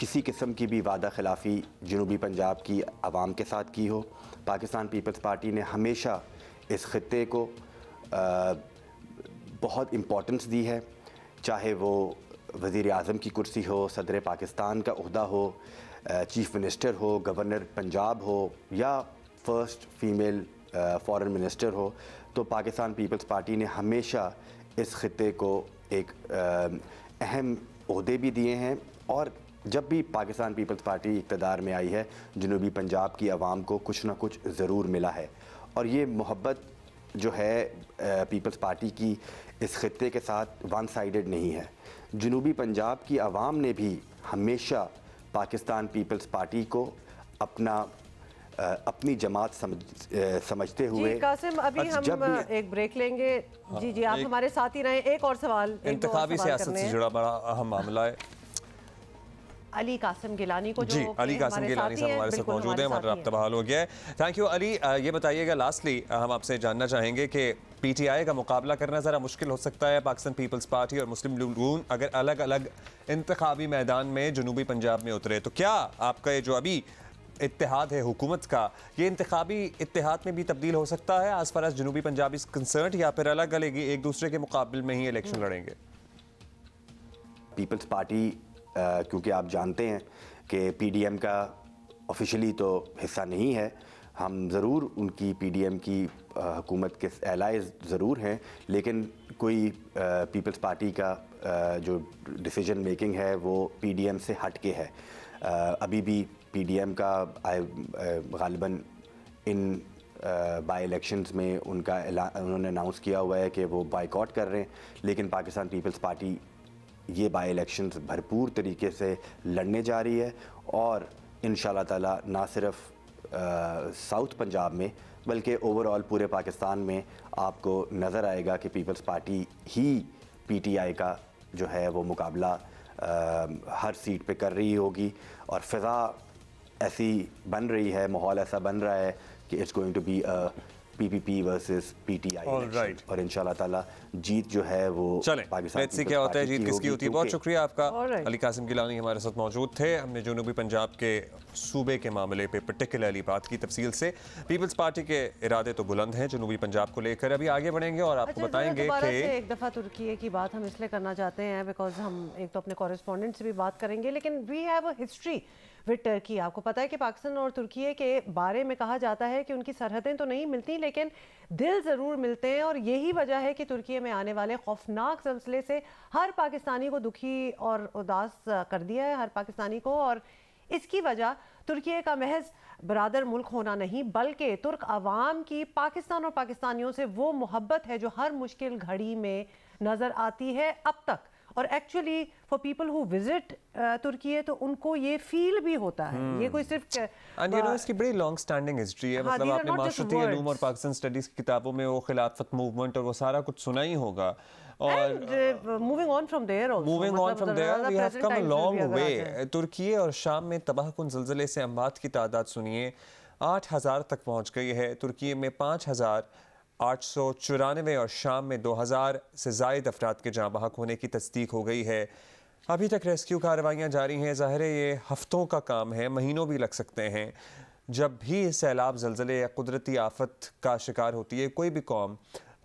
Speaker 9: किसी किस्म की भी वादा खिलाफ़ी जनूबी पंजाब की आवाम के साथ की हो। पाकिस्तान पीपल्स पार्टी ने हमेशा इस खित्ते को बहुत इम्पोर्टेंस दी है, चाहे वो वज़ीर आज़म की कुर्सी हो, सदर पाकिस्तान का उहदा हो, चीफ़ मिनिस्टर हो, गवर्नर पंजाब हो या फर्स्ट फीमेल फॉरेन मिनिस्टर हो। तो पाकिस्तान पीपल्स पार्टी ने हमेशा इस खित्ते को एक अहम ओहदे भी दिए हैं, और जब भी पाकिस्तान पीपल्स पार्टी इक़्तिदार में आई है जनूबी पंजाब की आवाम को कुछ ना कुछ ज़रूर मिला है। और ये मोहब्बत जो है पीपल्स पार्टी की इस खित्ते के साथ वन साइडेड नहीं है। जनूबी पंजाब की आवाम ने भी हमेशा पाकिस्तान पीपल्स पार्टी को अपनी जमात समझते हुए।
Speaker 2: जी कासिम, अभी हम एक ब्रेक लेंगे। जी आप हमारे साथ ही रहें। एक और सवाल,
Speaker 1: इंतखाबी सियासत से जुड़ा बड़ा अहम मामला है।
Speaker 2: अली कासिम गिलानी को
Speaker 1: जी अली कासिम गिलानी साहब हमारे साथ मौजूद हैं, हमारा रब्ता बहाल हो गया है। Thank you Ali. ये बताइएगा लास्टली हम आपसे जानना चाहेंगे कि पीटीआई का मुकाबला करना ज़रा मुश्किल हो सकता है पाकिस्तान पीपल्स पार्टी और मुस्लिम लीग नून अगर अलग अलग इंतखाबी मैदान में जनूबी पंजाब में उतरे, तो क्या आपका ये जो अभी इत्तेहाद है हुकूमत का, ये इंतखाबी इत्तेहाद में भी तब्दील हो सकता है एज फार एज जनूबी पंजाब इज कंसर्न्ड, या फिर अलग अलग एक दूसरे के मुकाबले में ही इलेक्शन लड़ेंगे?
Speaker 9: पीपल्स पार्टी क्योंकि आप जानते हैं कि पीडीएम का ऑफिशियली तो हिस्सा नहीं है, हम ज़रूर उनकी पीडीएम की हुकूमत के एलाइज ज़रूर हैं, लेकिन कोई पीपल्स पार्टी का जो डिसीजन मेकिंग है वो पीडीएम से हट के है। अभी भी पीडीएम का गालिबन इन बाई इलेक्शंस में उन्होंने अनाउंस किया हुआ है कि वो बाइकआउट कर रहे हैं, लेकिन पाकिस्तान पीपल्स पार्टी ये बाई इलेक्शंस भरपूर तरीके से लड़ने जा रही है, और इंशाल्लाह ताला ना सिर्फ साउथ पंजाब में बल्कि ओवरऑल पूरे पाकिस्तान में आपको नज़र आएगा कि पीपल्स पार्टी ही पीटीआई का जो है वो मुकाबला हर सीट पे कर रही होगी। और फ़िज़ा ऐसी बन रही है, माहौल ऐसा बन रहा है कि it's going to be a PPP versus PTI
Speaker 1: right.
Speaker 9: और इंशाल्लाह ताला जीत जो है वो
Speaker 1: पाकिस्तान लेट्स सी क्या होता है, जीत किसकी होती है। बहुत शुक्रिया आपका।
Speaker 2: right.
Speaker 1: अली कासिम गिलानी हमारे साथ मौजूद थे। हमने जनूबी पंजाब के सूबे के मामले पे पर्टिकुलरली बात की तफसील से। पीपल्स पार्टी के इरादे तो बुलंद हैं जनूबी पंजाब को लेकर। अभी आगे बढ़ेंगे और आपको बताएंगे कि
Speaker 2: एक दफ़ा तुर्की की बात हम इसलिए करना चाहते हैं बिकॉज हम एक तो अपने कॉरेस्पॉन्डेंट से भी बात करेंगे, लेकिन we have a history with Turkey. आपको पता है कि पाकिस्तान और तुर्की के बारे में कहा जाता है कि उनकी सरहदें तो नहीं मिलती लेकिन दिल ज़रूर मिलते हैं, और यही वजह है कि तुर्की में आने वाले खौफनाक ज़लज़ले से हर पाकिस्तानी को दुखी और उदास कर दिया है, हर पाकिस्तानी को। और इसकी वजह तुर्की का महज बरादर मुल्क होना नहीं बल्कि तुर्क अवाम की पाकिस्तान और पाकिस्तानियों से वो मोहब्बत है जो हर मुश्किल घड़ी में नज़र आती है अब तक। और actually for people who visit Turkey तो उनको ये फील भी होता है। ये कोई सिर्फ
Speaker 1: इसकी बड़ी लॉन्ग स्टैंडिंग हिस्ट्री है। मतलब आपने माशरती उलूम और पाकिस्तान स्टडीज की किताबों में वो खिलाफत मूवमेंट और वो सारा कुछ सुना ही होगा।
Speaker 2: और moving on from there
Speaker 1: we have come a long way. तुर्की और शाम में तबाहकुन ज़लज़ले से अमवात की तादाद सुनिए 8000 तक पहुंच गई है। तुर्की में 5894 और शाम में 2000 से ज़ायद अफराद के जाँ बहक होने की तस्दीक हो गई है। अभी तक रेस्क्यू कार्रवाइयाँ जारी हैं। ज़ाहिर है ये हफ्तों का काम है, महीनों भी लग सकते हैं। जब भी सैलाब, ज़लज़ले या कुदरती आफत का शिकार होती है कोई भी कौम,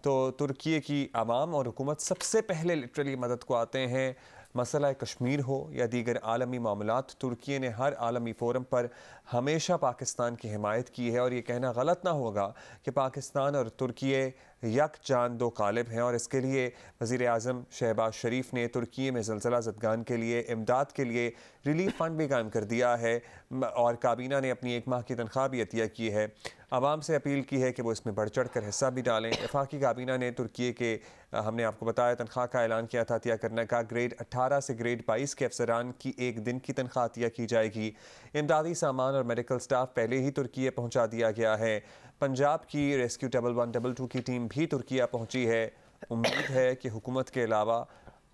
Speaker 1: तो तुर्की की आवाम और हुकूमत सबसे पहले लिटरली मदद को आते हैं। मसला कश्मीर हो या दीगर आलमी मामलात, तुर्की ने हर आलमी फ़ोरम पर हमेशा पाकिस्तान की हिमायत की है। और ये कहना गलत ना होगा कि पाकिस्तान और तुर्की यक जान दो कालिब हैं। और इसके लिए वज़ीर आज़म शहबाज शरीफ ने तुर्की में ज़लज़ला ज़दगान के लिए इमदाद के लिए रिलीफ फ़ंड भी कायम कर दिया है और काबीना ने अपनी 1 माह की तनख्वाह भी अतिया की है। आवाम से अपील की है कि वो इसमें बढ़ चढ़ कर हिस्सा भी डालें। वफाकी काबीना ने तुर्की के हमने आपको बताया तनख्वाह का ऐलान किया था अतिया करने का। ग्रेड 18 से ग्रेड 22 के अफसरान की 1 दिन की तनख्वाह अतिया की जाएगी। इमदादी सामान और मेडिकल स्टाफ पहले ही तुर्की पहुँचा दिया गया है। पंजाब की रेस्क्यू 11122 की टीम भी तुर्की पहुँची है। उम्मीद है कि हुकूमत के अलावा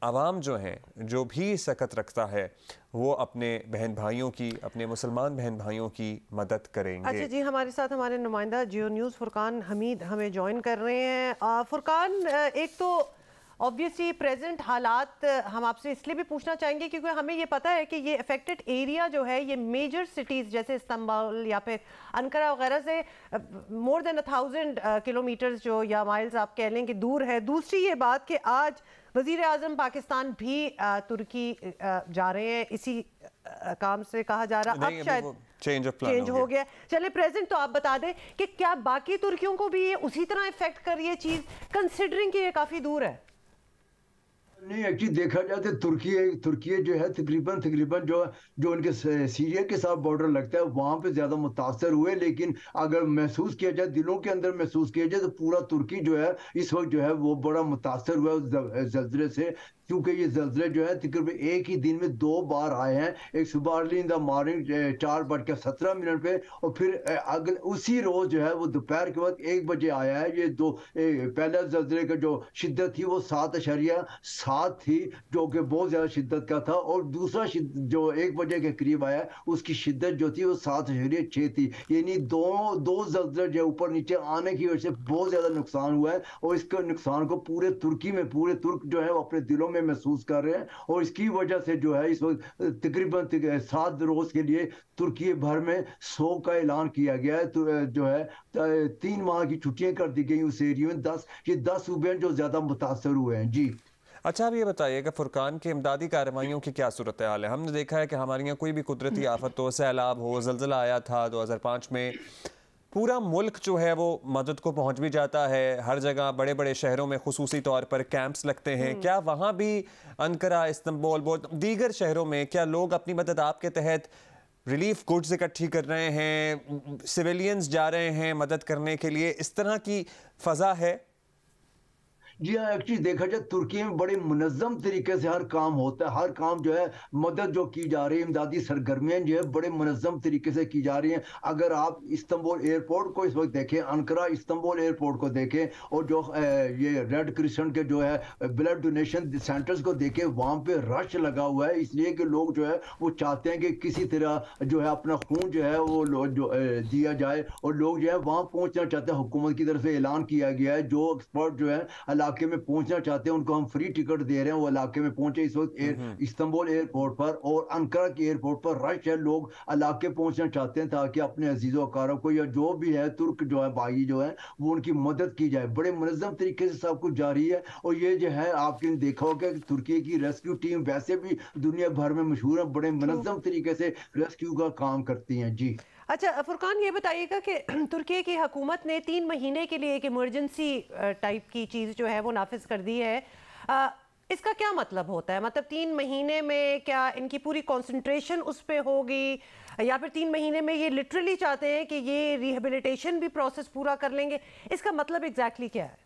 Speaker 1: आवाम जो हैं, जो भी सकत रखता है, वो अपने बहन भाइयों की, अपने मुसलमान बहन भाइयों की मदद करेंगे।
Speaker 2: अच्छा जी, हमारे साथ हमारे नुमाइंदा जियो न्यूज़ फुरकान हमीद हमें ज्वाइन कर रहे हैं। फुरकान, एक तो ऑब्वियसली प्रेजेंट हालात हम आपसे इसलिए भी पूछना चाहेंगे क्योंकि हमें ये पता है कि ये अफेक्टेड एरिया जो है ये मेजर सिटीज़ जैसे इस्तांबुल या फिर अंकारा वगैरह से मोर देन 1000 किलोमीटर्स जो या माइल्स आप कह लें कि दूर है। दूसरी ये बात कि आज वज़ीर आज़म पाकिस्तान भी तुर्की जा रहे हैं, इसी काम से कहा जा रहा अब शायद चेंज हो गया। चले प्रेजेंट तो आप बता दें कि क्या बाकी तुर्कियों को भी ये उसी तरह इफेक्ट कर रही है चीज़, कंसिडरिंग कि ये काफ़ी दूर है?
Speaker 10: नहीं, एक्चुअली देखा जाए तो तुर्की जो है तकरीबन जो उनके सीरिया के साथ बॉर्डर लगता है वहाँ पे ज़्यादा मुतासर हुए। लेकिन अगर महसूस किया जाए, दिलों के अंदर महसूस किया जाए, तो पूरा तुर्की जो है इस वक्त जो है वो बड़ा मुतासर हुआ उस ज़लज़ले से, क्योंकि ये ज़लज़ले जो है तकरीबन एक ही दिन में 2 बार आए हैं। एक सुबह अर्ली इन द मॉर्निंग 4:17 पे और फिर अगले उसी रोज़ जो है वो दोपहर के वक्त 1 बजे आया है। ये पहला ज़लज़ले का जो शिद्दत थी वो 7.7 थी, जो कि बहुत ज़्यादा शिद्दत का था, और दूसरा जो 1 बजे के करीब आया उसकी शिद्दत जो थी वो 7.6 थी। यानी दो ज़लज़ले जो ऊपर नीचे आने की वजह से बहुत ज़्यादा नुकसान हुआ है, और इसके नुकसान को पूरे तुर्क जो है वो अपने दिलों में महसूस कर रहे हैं। और इसकी वजह से जो है इस वक्त तकरीबन 7 रोज के लिए तुर्की भर में शोक का ऐलान किया गया है। तो जो है 3 माह की छुट्टियां कर दी गई उस एरिया में। 10 सूबे जो ज्यादा मुतासर हुए हैं। जी
Speaker 1: अच्छा, अब ये बताइएगा फुरकान के इमदादी कार्रवाइयों की क्या सूरत हाल है? हमने देखा है कि हमारे यहाँ कोई भी कुदरती आफत हो, सैलाब हो, ज़लज़ला आया था 2005 में, पूरा मुल्क जो है वो मदद को पहुंच भी जाता है। हर जगह बड़े बड़े शहरों में खुसूसी तौर पर कैंप्स लगते हैं। क्या वहाँ भी अंकारा, इस्तांबुल, दीगर शहरों में क्या लोग अपनी मदद आपके तहत रिलीफ गुड्स इकट्ठी कर रहे हैं, सिविलियंस जा रहे हैं मदद करने के लिए, इस तरह की फ़ज़ा है?
Speaker 10: जी हाँ, एक्चुअली देखा जाए तुर्की में बड़े मुनज़्ज़म तरीके से हर काम होता है, हर काम जो है मदद जो की जा रही है, इमदादी सरगर्मियाँ जो है बड़े मुनज़्ज़म तरीके से की जा रही हैं। अगर आप इस्तांबुल एयरपोर्ट को इस वक्त देखें, अंकारा इस्तांबुल एयरपोर्ट को देखें, और जो ये रेड क्रिसेंट के जो है ब्लड डोनेशन सेंटर्स को देखें, वहाँ पे रश लगा हुआ है, इसलिए कि लोग जो है वो चाहते हैं कि किसी तरह जो है अपना खून जो है वो जो दिया जाए, और लोग जो है वहाँ पहुँचना चाहते हैं। हुकूमत की तरफ से ऐलान किया गया है, जो एक्सपर्ट जो है इलाके में पहुंचना चाहते हैं उनको हम फ्री टिकट दे रहे हैं, वो इलाके में पहुंचे। इस वक्त इस्तांबुल एयरपोर्ट पर और अंकारा के एयरपोर्ट पर रश है, लोग इलाके पहुंचना चाहते हैं ताकि अपने अजीज़ो अकारों को या जो भी है तुर्क जो है भाई जो है वो उनकी मदद की जाए। बड़े मुनज़्ज़म तरीके से सब कुछ जारी है। और ये जो है आपने देखा होगा कि तुर्की की रेस्क्यू टीम वैसे भी दुनिया भर में मशहूर है, बड़े मुनज़्ज़म तरीके से रेस्क्यू का काम करती हैं। जी
Speaker 2: अच्छा फुरकान, ये बताइएगा कि तुर्की की हुकूमत ने 3 महीने के लिए एक इमरजेंसी टाइप की चीज़ जो है वो नाफिज कर दी है। इसका क्या मतलब होता है? मतलब 3 महीने में क्या इनकी पूरी कंसंट्रेशन उस पे होगी, या फिर 3 महीने में ये लिटरली चाहते हैं कि ये रिहेबिलिटेशन भी प्रोसेस पूरा कर लेंगे? इसका मतलब एग्जैक्टली क्या है?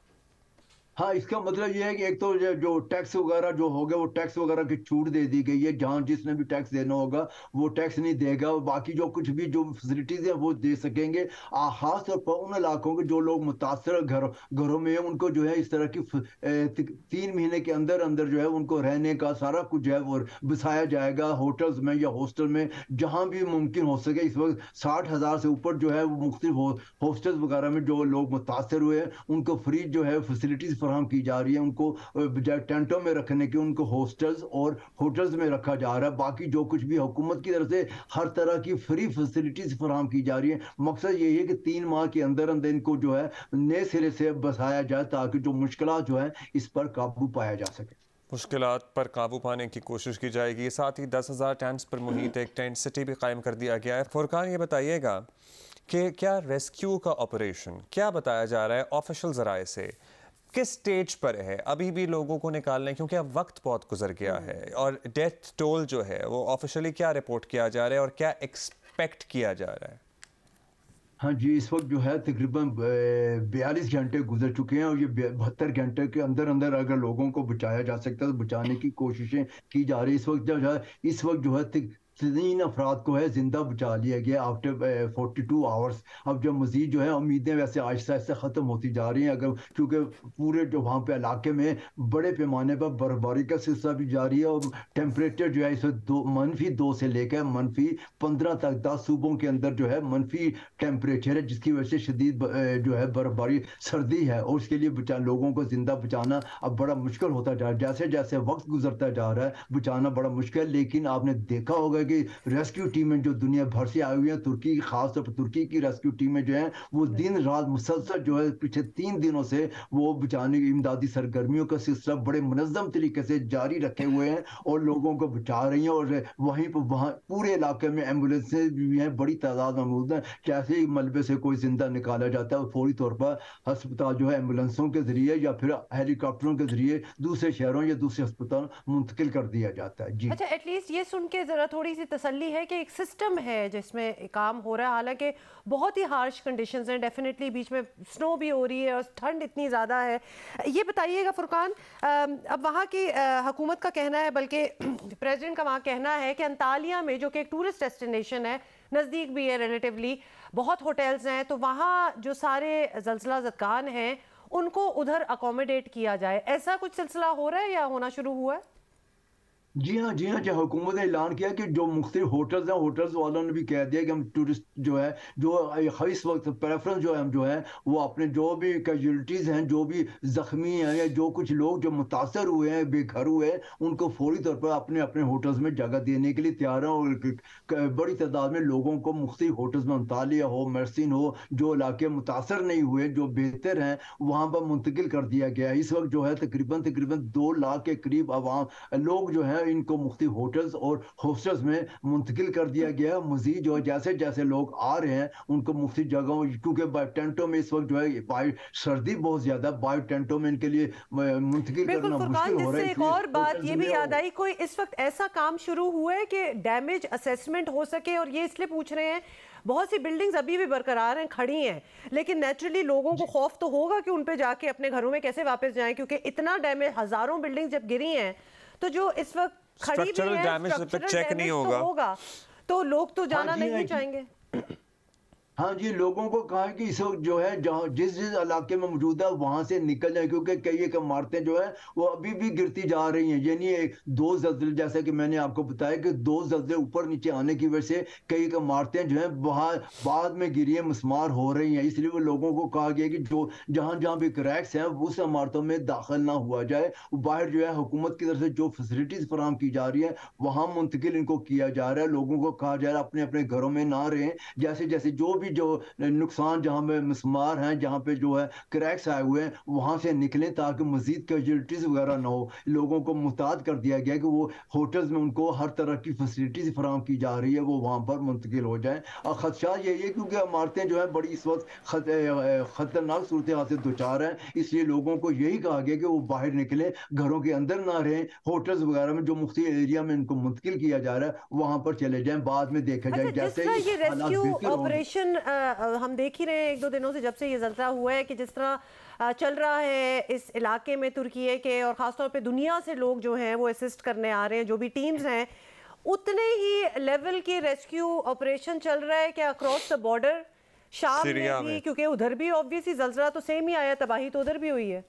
Speaker 10: हाँ, इसका मतलब ये है कि एक तो जो टैक्स वगैरह जो हो गया वो टैक्स वगैरह की छूट दे दी गई है, जहाँ जिसने भी टैक्स देना होगा वो टैक्स नहीं देगा, और बाकी जो कुछ भी जो फैसिलिटीज है वो दे सकेंगे। खास तौर पर उन इलाकों के जो लोग मुतासर घरों में है उनको जो है इस तरह की 3 महीने के अंदर अंदर जो है उनको रहने का सारा कुछ जो है वो बसाया जाएगा, होटल्स में या हॉस्टल में जहाँ भी मुमकिन हो सके। इस वक्त 60,000 से ऊपर जो है वो मुख्तलिफ हॉस्टल्स वगैरह में जो लोग मुतासर हुए हैं उनको फ्री जो है फैसिलिटीज फराहम की जा रही है, उनको बजाय टेंटों में रखने के उनको हॉस्टल्स और होटल्स में रखा जा रहा है। बाकी जो कुछ भी हुकूमत की तरफ से हर तरह की फ्री फैसिलिटीज फराहम की जा रही है। मकसद यही है कि 3 माह के अंदर अंदर इनको जो है नए सिरे से बसाया जाए ताकि जो मुश्किलात जो है इस पर काबू पाया जा सके।
Speaker 1: मुश्किलात पर काबू पाने की कोशिश की जाएगी। साथ ही 10,000 टेंट्स पर मुहित एक टेंट सिटी भी कायम कर दिया गया है। फुरकान, ये बताइएगा कि क्या रेस्क्यू का ऑपरेशन क्या बताया जा रहा है ऑफिशियल ज़राए से, किस स्टेज पर है? अभी भी लोगों को निकालना है क्योंकि अब वक्त बहुत गुजर गया है, और डेथ टोल जो है वो ऑफिशियली क्या रिपोर्ट किया जा रहा है और क्या एक्सपेक्ट किया जा रहा है?
Speaker 10: हाँ जी, इस वक्त जो है तकरीबन 42 घंटे गुजर चुके हैं, और ये 72 घंटे के अंदर अंदर अगर लोगों को बचाया जा सकता है तो बचाने की कोशिशें की जा रही है। इस वक्त जो है 3 अफराद को है जिंदा बचा लिया गया आफ्टर 42 आवर्स। अब जो मजीद जो है उम्मीदें वैसे आहिस्ता आहिस्ता ख़त्म होती जा रही हैं, अगर क्योंकि पूरे जो वहाँ पे इलाके में बड़े पैमाने पर बर्फबारी का सिलसिला भी जारी है, और टेम्परेचर जो है इस वक्त -2 से लेकर -15 तक 10 सूबों के अंदर जो है मनफी टेम्परेचर है, जिसकी वजह से शदीद जो है बर्फबारी सर्दी है, और उसके लिए लोगों को जिंदा बचाना अब बड़ा मुश्किल होता जा रहा है। जैसे जैसे वक्त गुजरता जा रहा है बचाना बड़ा मुश्किल। लेकिन आपने देखा होगा कि रेस्क्यू टीमें जो दुनिया भर से आई हुई हैं, तुर्की खास तौर पर तुर्की की रेस्क्यू टीमें जो हैं वो दिन रात मुसलसल जो है पिछले 3 दिनों से वो बचाने की इमदादी सरगर्मियों का सिलसिला बड़े मुनज़्ज़म तरीके से जारी रखे हुए हैं और लोगों को बचा रही हैं। और वहीं पर वहाँ पूरे इलाके में एम्बुलेंसें भी हैं, बड़ी तादाद में मौजूद हैं। जैसे ही मलबे से कोई जिंदा निकाला जाता है फौरी तौर पर अस्पताल जो है एम्बुलेंसों के जरिए या फिर हेलीकॉप्टरों के जरिए दूसरे शहरों या दूसरे अस्पताल मुंतकिल कर दिया जाता है। जी
Speaker 2: अच्छा, एटलीस्ट ये सुन के ज़रा थोड़ी सी तसल्ली है कि एक सिस्टम है जिसमें काम हो रहा है। हालांकि बहुत ही हार्श कंडीशंस हैं, डेफिनेटली बीच में स्नो भी हो रही है और ठंड इतनी ज़्यादा है। ये बताइएगा फुरकान, अब वहाँ की हुकूमत का कहना है, बल्कि प्रेसिडेंट का वहाँ कहना है कि अंतालिया में जो कि एक टूरिस्ट डेस्टिनेशन है, नज़दीक भी है रिलेटिवली, बहुत होटल्स हैं, तो वहाँ जो सारे ज़लज़ला ज़दगान हैं उनको उधर अकोमोडेट किया जाए। ऐसा कुछ सिलसिला हो रहा है या होना शुरू हुआ है?
Speaker 10: जी हाँ, जी हाँ, जो हुकूमत ने ऐलान किया कि जो मुख्तलिफ होटल्स हैं, होटल्स वालों ने भी कह दिया कि हम टूरिस्ट जो है जो इस वक्त प्रेफरेंस जो है हम जो है वो अपने जो भी कैजुअलिटीज़ हैं, जो भी ज़ख्मी हैं या जो कुछ लोग जो मुतासर हुए हैं, बेघर हुए हैं, उनको फौरी तौर पर अपने अपने होटल्स में जगह देने के लिए तैयार हैं। और बड़ी तादाद में लोगों को मुख्तलिफ होटल्स में अंतालिया हो, मर्सिन हो, जो इलाके मुतासर नहीं हुए, जो बेहतर हैं, वहाँ पर मुंतकिल कर दिया गया है। इस वक्त जो है तकरीबन 2 लाख के करीब आवाम लोग जो हैं है इनको मुख्तलिफ होटल्स और हॉस्टल्स में मुंतकिल कर दिया गया है। मजीद जो है जैसे जैसे लोग आ रहे हैं उनको मुख्तलिफ जगहों, क्योंकि टेंटों में इस वक्त जो है सर्दी बहुत ज्यादा, बायो टेंटों में इनके लिए मुंतकिल करना मुश्किल हो रहा है।
Speaker 2: एक और बात ये भी याद आई, कोई इस वक्त ऐसा काम शुरू हुआ है कि डैमेज असेसमेंट हो सके? और ये इसलिए पूछ रहे हैं, बहुत सी बिल्डिंग्स अभी भी बरकरार हैं, खड़ी हैं, लेकिन नेचुरली लोगों को खौफ तो होगा कि उन पे जाके अपने घरों में कैसे वापस जाएं, क्योंकि इतना डैमेज, हजारों बिल्डिंग जब गिरी हैं तो जो इस वक्त खड़ी भी है स्ट्रक्चरल चेक नहीं होगा तो लोग तो जाना नहीं चाहेंगे।
Speaker 10: हाँ जी, लोगों को कहा है कि इस वक्त जो है जहाँ जिस इलाके में मौजूद है वहां से निकल जाए, क्योंकि कई एक इमारतें जो है वो अभी भी गिरती जा रही हैं। यानी 2 ज़लज़ले, जैसा कि मैंने आपको बताया कि 2 ज़लज़ले ऊपर नीचे आने की वजह से कई एक इमारतें जो है बाद में गिरी है, मस्मार हो रही हैं। इसलिए वो लोगों को कहा गया कि जो जहाँ जहाँ भी क्रैक्स हैं उस इमारतों में दाखिल ना हुआ जाए। बाहर जो है हुकूमत की तरफ से जो फैसिलिटीज फराहम की जा रही है वहाँ मुंतकिल इनको किया जा रहा है। लोगों को कहा जा रहा है अपने अपने घरों में ना रहें, जैसे जैसे जो भी जो नुकसान जहां पे मिसमार हैं, जहां पे जो है क्रैक्स आए हुए हैं वहां से निकलें ताकि मजीद कैजुअलिटीज वगैरह ना हो। लोगों को मुताद कर दिया गया कि वो होटल्स में उनको हर तरह की फैसिलिटीज फराहम की जा रही है, वो वहां पर मुंतकिल हो जाए। और खदशा यही है क्योंकि इमारतें जो है बड़ी इस वक्त खतरनाक सूरत हाल से दुचार है, इसलिए लोगों को यही कहा गया कि वो बाहर निकले, घरों के अंदर ना रहें, होटल्स वगैरह में जो मुख्तलिफ एरिया में इनको मुंतकिल किया जा रहा है वहां पर चले जाएं, बाद में देखा जाए। जैसे
Speaker 2: ये रेस्क्यू ऑपरेशन हम देख ही रहे हैं 1-2 दिनों से, जब से ये जल्ज़ला हुआ है, कि जिस तरह चल रहा है इस इलाके में तुर्की के, और ख़ासतौर पे दुनिया से लोग जो हैं वो असिस्ट करने आ रहे हैं, जो भी टीम्स हैं, उतने ही लेवल के रेस्क्यू ऑपरेशन चल रहा है क्या अक्रॉस द बॉर्डर शाम में भी? क्योंकि उधर भी ऑब्वियसली जल्ज़ला तो सेम ही आया, तबाही तो उधर भी हुई है।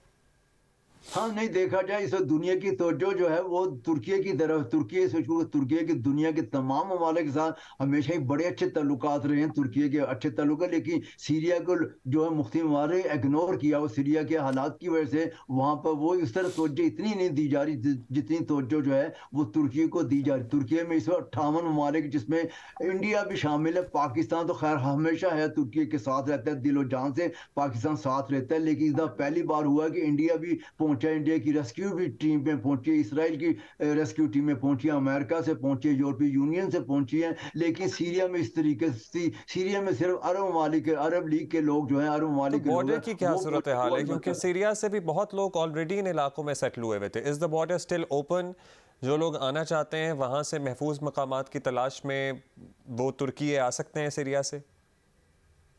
Speaker 10: हाँ, नहीं देखा जाए इस दुनिया की तवज्जो जो है वो तुर्की की तरफ, तुर्की की दुनिया के तमाम ममालिक के साथ हमेशा ही बड़े अच्छे ताल्लुकात रहे हैं, तुर्की के अच्छे ताल्लुक, लेकिन सीरिया को जो है मुख्तलिफ ममालिक इग्नोर किया। वो सीरिया के हालात की वजह से वहाँ पर वो इस तरह तवज्जो इतनी नहीं दी जा रही जितनी तवज्जो जो है वो तुर्की को दी जा रही। तुर्की में इस वक्त 58 ममालिक जिसमें इंडिया भी शामिल है, पाकिस्तान तो खैर हमेशा है तुर्की के साथ रहता है, दिलो जान से पाकिस्तान साथ रहता है, लेकिन इस दफा पहली बार हुआ कि इंडिया भी पहुंचा, इंडिया की रेस्क्यू भी टीम में पहुंची, इसराइल की रेस्क्यू टीम में पहुंची, अमेरिका से पहुंची, यूरोपीय यूनियन से पहुंची हैं, लेकिन सीरिया में इस तरीके से, सीरिया में सिर्फ अरब ममालिक, अरब लीग के लोग जो हैं, अरब ममालिक
Speaker 1: बॉर्डर की क्या सूरत हाल है? क्योंकि सीरिया से भी बहुत लोग ऑलरेडी इन इलाकों में सेटल हुए थे। Is the border still open? जो लोग आना चाहते हैं वहां से महफूज मकामात की तलाश में वो तुर्की आ सकते हैं सीरिया से?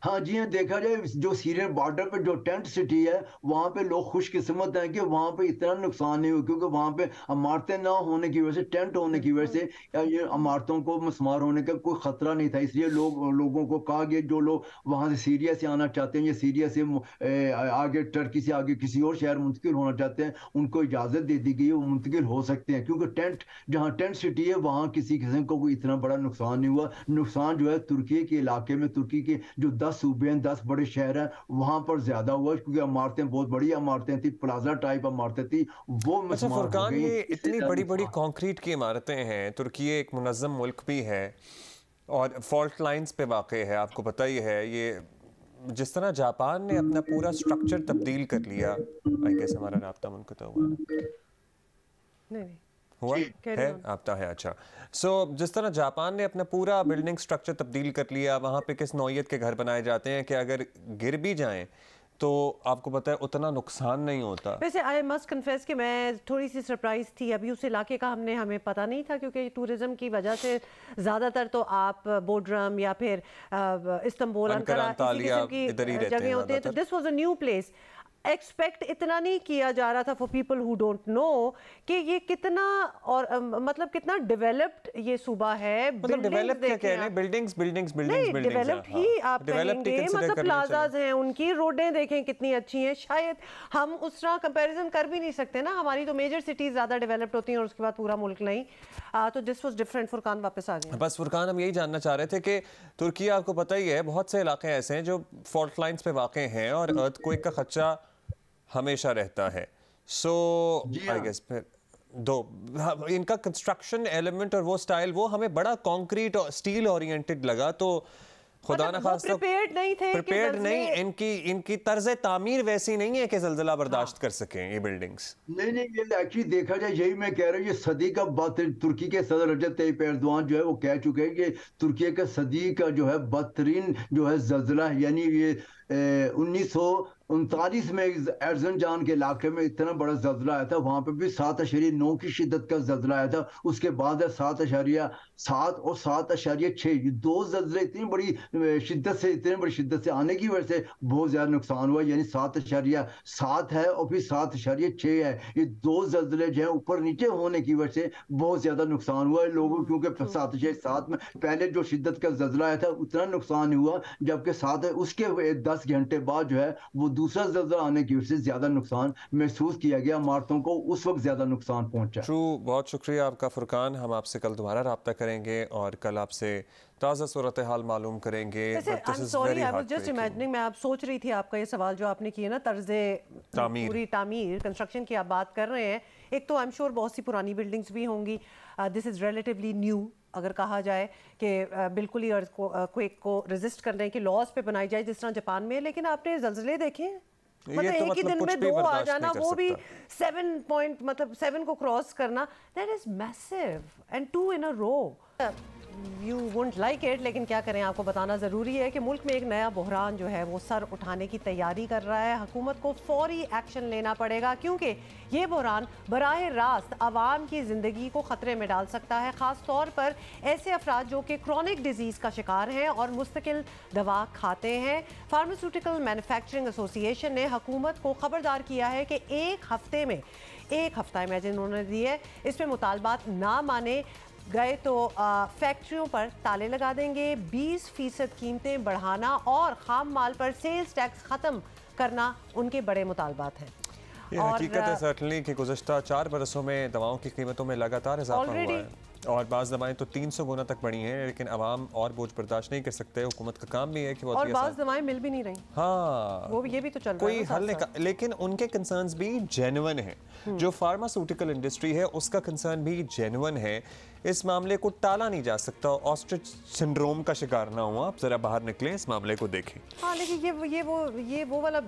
Speaker 10: हाँ जी हाँ, देखा जाए जो सीरियन बॉर्डर पे जो टेंट सिटी है वहाँ पे लोग खुशकिस्मत हैं कि वहाँ पे इतना नुकसान नहीं हुआ, क्योंकि वहाँ पे इमारतें ना होने की वजह से, टेंट होने की वजह से ये इमारतों को मस्मार होने का कोई खतरा नहीं था। इसलिए लोगों को कहा गया जो लोग वहाँ से सीरिया से आना चाहते हैं या सीरिया से आगे टर्की से आगे किसी और शहर मुंतकिल होना चाहते हैं उनको इजाज़त दे दी गई है, वो मुंतकिल हो सकते हैं, क्योंकि जहाँ टेंट सिटी है वहाँ किसी किस्म को कोई इतना बड़ा नुकसान नहीं हुआ। नुकसान जो है तुर्की के इलाके में, तुर्की के जो 10 सूबे हैं, 10 बड़े शहर हैं, वहां पर ज्यादा हुआ क्योंकि इमारतें बहुत बड़ी इमारतें थी, प्लाजा टाइप इमारतें थी, वो
Speaker 1: अच्छा फुरकान, ये इतनी बड़ी बड़ी कंक्रीट की इमारतें हैं, तुर्की एक मुनज़्ज़म मुल्क भी है और फॉल्ट लाइंस पे वाक़ है, आपको पता ही है। ये जिस तरह जापान ने अपना पूरा स्ट्रक्चर तब्दील कर लिया, आई गेस हमारा राब्ता मुनक़ता हुआ नहीं हुआ है, आपता है। अच्छा, सो जिस तरह जापान ने अपना पूरा बिल्डिंग स्ट्रक्चर तब्दील कर लिया, वहाँ पे किस नौइयत के घर बनाए जाते हैं कि अगर गिर भी जाएं तो आपको पता है उतना नुकसान नहीं होता।
Speaker 2: वैसे आई मस्ट कन्फेस कि मैं थोड़ी सी सरप्राइज थी, अभी उस इलाके का हमें पता नहीं था, क्योंकि टूरिज्म की वजह से ज़्यादातर तो आप बोड्रम या फिर इस्तांबुल, अंकारा, इसी किस्म की जगह होते हैं, तो this was a new place. Expect इतना नहीं किया जा रहा था for people who don't know कि ये कितना और मतलब कितना डेवलप्ड ये सूबा है।
Speaker 1: मतलब डेवलप क्या कह रहे हैं? बिल्डिंग्स
Speaker 2: डेवलप्ड ही आप कहेंगे, मतलब प्लाजाज हैं, उनकी रोडें देखें कितनी अच्छी हैं। शायद हम उस तरह कंपैरिजन कर भी नहीं सकते ना, हमारी तो मेजर सिटीज ज़्यादा डेवलप्ड होती हैं और उसके बाद पूरा मुल्क नहीं। तो दिस वाज डिफरेंट। फुरकान वापस आ गए।
Speaker 1: बस फुरकान, हम यही जानना चाह रहे थे कि तुर्की, आपको पता ही है, बहुत से इलाके ऐसे हैं जो फॉल्ट लाइंस पे वाक़ हैं और अर्थक्वेक का खदशा हमेशा रहता है। सो आई गेस फिर इनका कंस्ट्रक्शन एलिमेंट और वो स्टाइल वो हमें बड़ा कंक्रीट और स्टील ओरिएंटेड लगा, तो खुदा न खास्ता
Speaker 2: प्रिपेयर्ड नहीं थे,
Speaker 1: प्रिपेयर्ड नहीं, इनकी तर्ज तामीर वैसी नहीं है कि ज़ल्ज़ला बर्दाश्त कर सकें ये बिल्डिंग्स।
Speaker 10: नहीं, ये एक्चुअली देखा जाए, यही मैं कह रहा हूँ, ये सदी का बदतरीन, तुर्की के सदर रजब तय्यिप एर्दोआन जो है वो कह चुके हैं कि तुर्की का सदी का जो है बदतरीन जो है ज़ल्ज़ला है, यानी ये 1939 में एर्जनजान के इलाके में इतना बड़ा ज़ल्ज़ला आया था, वहां पे भी 7.9 की शिद्दत का ज़ल्ज़ला आया था। उसके बाद 7.7 और 7.6, ये दो ज़ल्ज़ले इतनी बड़ी शिद्दत से आने की वजह से बहुत ज़्यादा नुकसान हुआ, यानी 7.7 है और फिर 7.6 है। ये दो ज़ल्ज़ले जो है ऊपर नीचे होने की वजह से बहुत ज़्यादा नुकसान हुआ है लोगों, क्योंकि 7.7 में पहले जो शिद्दत का ज़ल्ज़ला आया था उतना नुकसान हुआ, जबकि 7 उसके 10 घंटे बाद जो है वो दूसरा ज़ल्ज़ला आने की वजह से ज्यादा नुकसान महसूस किया गया, इमारतों को उस वक्त ज्यादा नुकसान पहुंचा।
Speaker 1: ट्रू, बहुत शुक्रिया आपका फुरकान। हम आपसे कल दोबारा रब्ता करेंगे और कल आपसे ताज़ा सूरत हाल मालूम करेंगे।
Speaker 2: जस्ट इमेजिनिंग, मैं आप सोच रही थी आपका ये सवाल जो आपने किया ना, तर्ज़े पूरी तामीर कंस्ट्रक्शन की आप बात कर रहे हैं, एक तो आई एम श्योर बहुत सी पुरानी बिल्डिंग्स भी होंगी, दिस इज़ रिलेटिवली न्यू अगर कहा जाए कि बिल्कुल ही क्वेक को रेजिस्ट करने के लॉज पे बनाई जाए जिस तरह जापान में, लेकिन आपने ज़ल्ज़ले देखे हैं, मतलब एक ही दिन में 2 आ जाना, वो भी 7 को क्रॉस करना, that is massive, and 2 in a row. You won't like it, लेकिन क्या करें, आपको बताना ज़रूरी है कि मुल्क में एक नया बहरान जो है वो सर उठाने की तैयारी कर रहा है। हुकूमत को फौरी एक्शन लेना पड़ेगा, क्योंकि ये बहरान बराह रास्त आवाम की ज़िंदगी को ख़तरे में डाल सकता है, ख़ास तौर पर ऐसे अफराद जो कि क्रॉनिक डिजीज़ का शिकार हैं और मुस्तकिल दवा खाते हैं। फार्मास्यूटिकल मैन्युफैक्चरिंग एसोसिएशन ने हुकूमत को ख़बरदार किया है कि एक हफ्ता इमेजिन उन्होंने दी है, इस पर मुतालबात ना माने गए तो फैक्ट्रियों पर ताले लगा देंगे, 20% कीमतें बढ़ाना और खाम माल पर सेल्स टैक्स ख़त्म करना उनके बड़े मुतालबात हैं।
Speaker 1: ये हकीकत है सर्टनली कि गुज़श्ता 4 बरसों में दवाओं की कीमतों में लगातार इजाफा हुआ है और बाज़ दवाएं तो 300 गुना तक बढ़ी हैं, लेकिन आवाम और बोझ बर्दाश्त नहीं कर सकते। हुकूमत का काम भी है कि
Speaker 2: और बाज़ दवाएं मिल भी नहीं रही,
Speaker 1: हाँ
Speaker 2: वो ये भी तो चल रहा है,
Speaker 1: कोई हल नहीं, लेकिन उनके कंसर्न्स भी जेन्युइन हैं। जो फार्मास्यूटिकल इंडस्ट्री है उसका कंसर्न भी जेन्युइन है, इस मामले को टाला नहीं जा सकता। ऑस्ट्रिच सिंड्रोम का शिकार ना हो, आप जरा बाहर निकलें, इस मामले को देखें।
Speaker 2: हाँ, लेकिन ये वो वाला